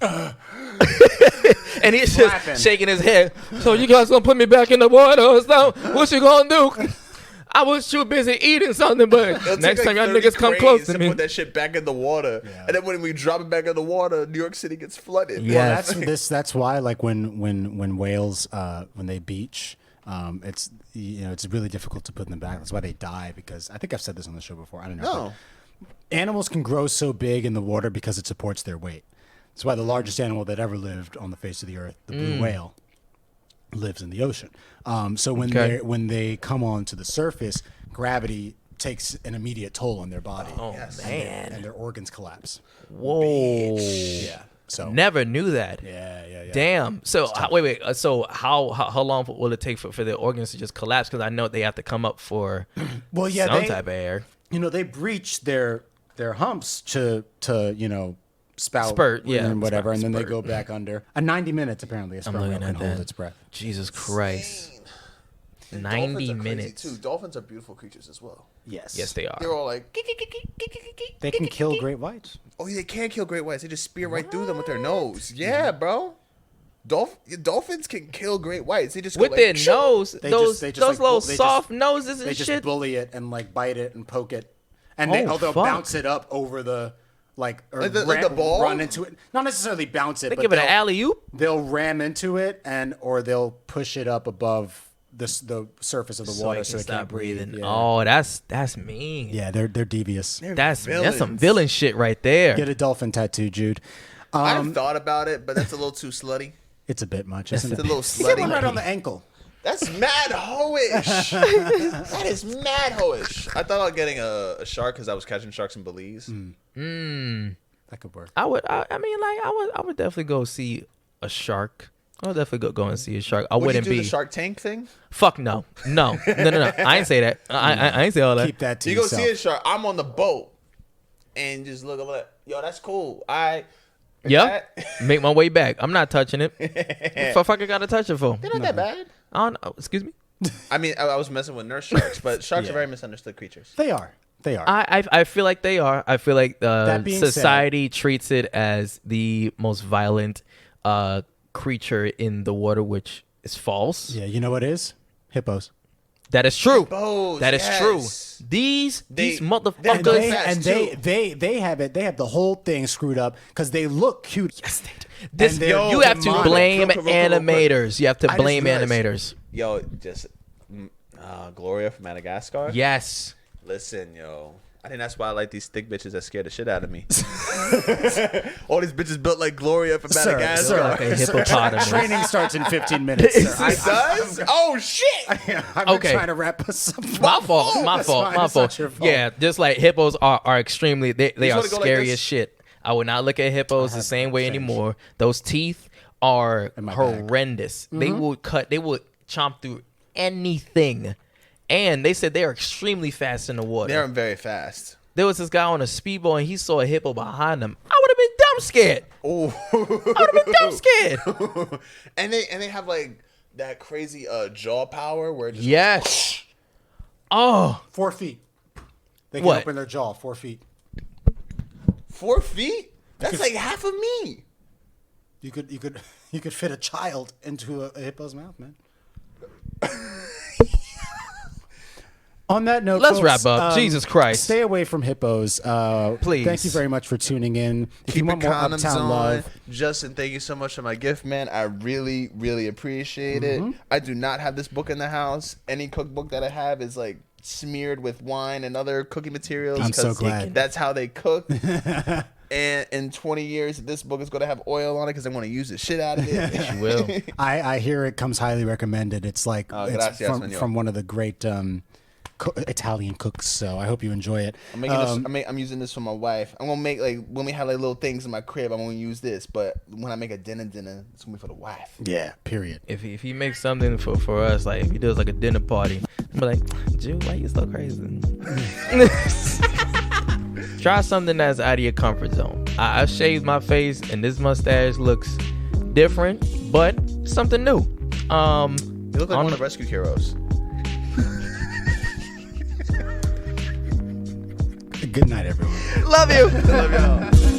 And he's Flapping. just shaking his head. So you guys gonna put me back in the water or something? What you gonna do? I was too busy eating something, but It'll next take time like y'all 30 niggas come cranes close to me. put that shit back in the water, and then when we drop it back in the water, New York City gets flooded. Yeah. That's why, like, when whales when they beach, it's it's really difficult to put them back. That's why they die, because I think I've said this on the show before. I don't know. No. but Animals can grow so big in the water because it supports their weight. That's why the largest animal that ever lived on the face of the earth, the blue whale, lives in the ocean. So when they come onto the surface, gravity takes an immediate toll on their body. Oh, man. And their organs collapse. Whoa. Yeah. So Never knew that. yeah. Damn. So wait. So how long will it take for the organs to just collapse? Because I know they have to come up for Well, yeah, some they, type of air. they breach their humps to spout Spurt, yeah. and whatever, and then they Spurt. go back under. 90 minutes apparently. A sperm looking whale can at hold that. its breath. Jesus Christ. And 90 dolphins are crazy, minutes. too. Dolphins are beautiful creatures as well. Yes. Yes, they are. They're all like, They can kill great whites. oh, they can't kill great whites. They just spear right through them with their nose. Yeah, bro. Dolphins can kill great whites. They just go With like, their "Shoo." nose, They those just, little they just- soft noses They and just shit. bully it and like bite it and poke it, and Oh, they'll fuck. bounce it up over the like Like the ball? run into it. Not necessarily bounce it, They but give it an they'll- alley oop. They'll ram into it or they'll push it up above the surface of the water so it can't breathe. Yeah. Oh, that's mean. Yeah, they're devious. That's some villains. villain shit right there. Get a dolphin tattoo, Jude. I've thought about it, but that's a little too slutty. It's a bit much, isn't It's it? a little Get one right on slutty. the ankle. That's mad hoish. That is mad hoish. I thought about getting a shark because I was catching sharks in Belize. That could work. I would definitely go see a shark. I would definitely go and see a shark. I Would you wouldn't do be. the Shark Tank thing? Fuck no. I ain't say that. I ain't say all that. Keep that to You go yourself. see a shark. I'm on the boat and just look over that. Yo, that's cool. Yep. Make my way back. I'm not touching it. What the fuck I gotta touch it for? They're not that bad. I don't know. Excuse me. I mean, I was messing with nurse sharks, but sharks are very misunderstood creatures. They are. I feel like they are. I feel like That being society treats it as the most violent creature in the water, which is false. Yeah, you know what is? Hippos. That is true. Hippos, That is yes. true. These motherfuckers. And they have it. They have the whole thing screwed up because they look cute. Yes, they do. You have to blame Real quick. animators. You have to blame realized- animators. Yo, just Gloria from Madagascar. Yes. Listen, yo. I think that's why I like these thick bitches that scare the shit out of me. All these bitches built like Gloria from Madagascar. Sir, Like a hippopotamus. Training starts in 15 minutes. Sir. It does? Oh shit! I've been trying to wrap us up. My fault. That's fine. It's not your fault. Yeah, just like hippos are extremely, they are wanna go like scary this? as shit. I would not look at hippos the same way anymore. Those teeth are my back. horrendous. They would chomp through anything. And they said they are extremely fast in the water. They're very fast. There was this guy on a speedboat and he saw a hippo behind him. I would have been dumb scared. Oh, I would have been dumb scared. and they have like that crazy jaw power where it just Yes. Oh. 4 feet. They can What? open their jaw 4 feet. 4 feet. That's like half of me. You could fit a child into a hippo's mouth, man. On that note, Let's folks, wrap up. Jesus Christ. Stay away from hippos. Please. Thank you very much for tuning in. If you Keep want the more condoms Uptown on. love, Justin, thank you so much for my gift, man. I really, really appreciate it. I do not have this book in the house. Any cookbook that I have is like smeared with wine and other cooking materials. I'm so 'cause glad. That's how they cook. And in 20 years, this book is going to have oil on it because I want to use the shit out of it. You will. I hear it comes highly recommended. It's like it's gracias, señor. from one of the great Italian cooks. So I hope you enjoy it. I'm making this. I'm using this for my wife. I'm gonna make like when we have like little things in my crib, I'm gonna use this. But when I make a dinner, it's gonna be for the wife. Yeah. Period. If he makes something for us, like if he does like a dinner party, I'm like, Jude, why you so crazy? Try something that's out of your comfort zone. I shaved my face and this mustache looks different, but something new. You look like one of the rescue heroes. Good night, everyone. Love you. Love y'all.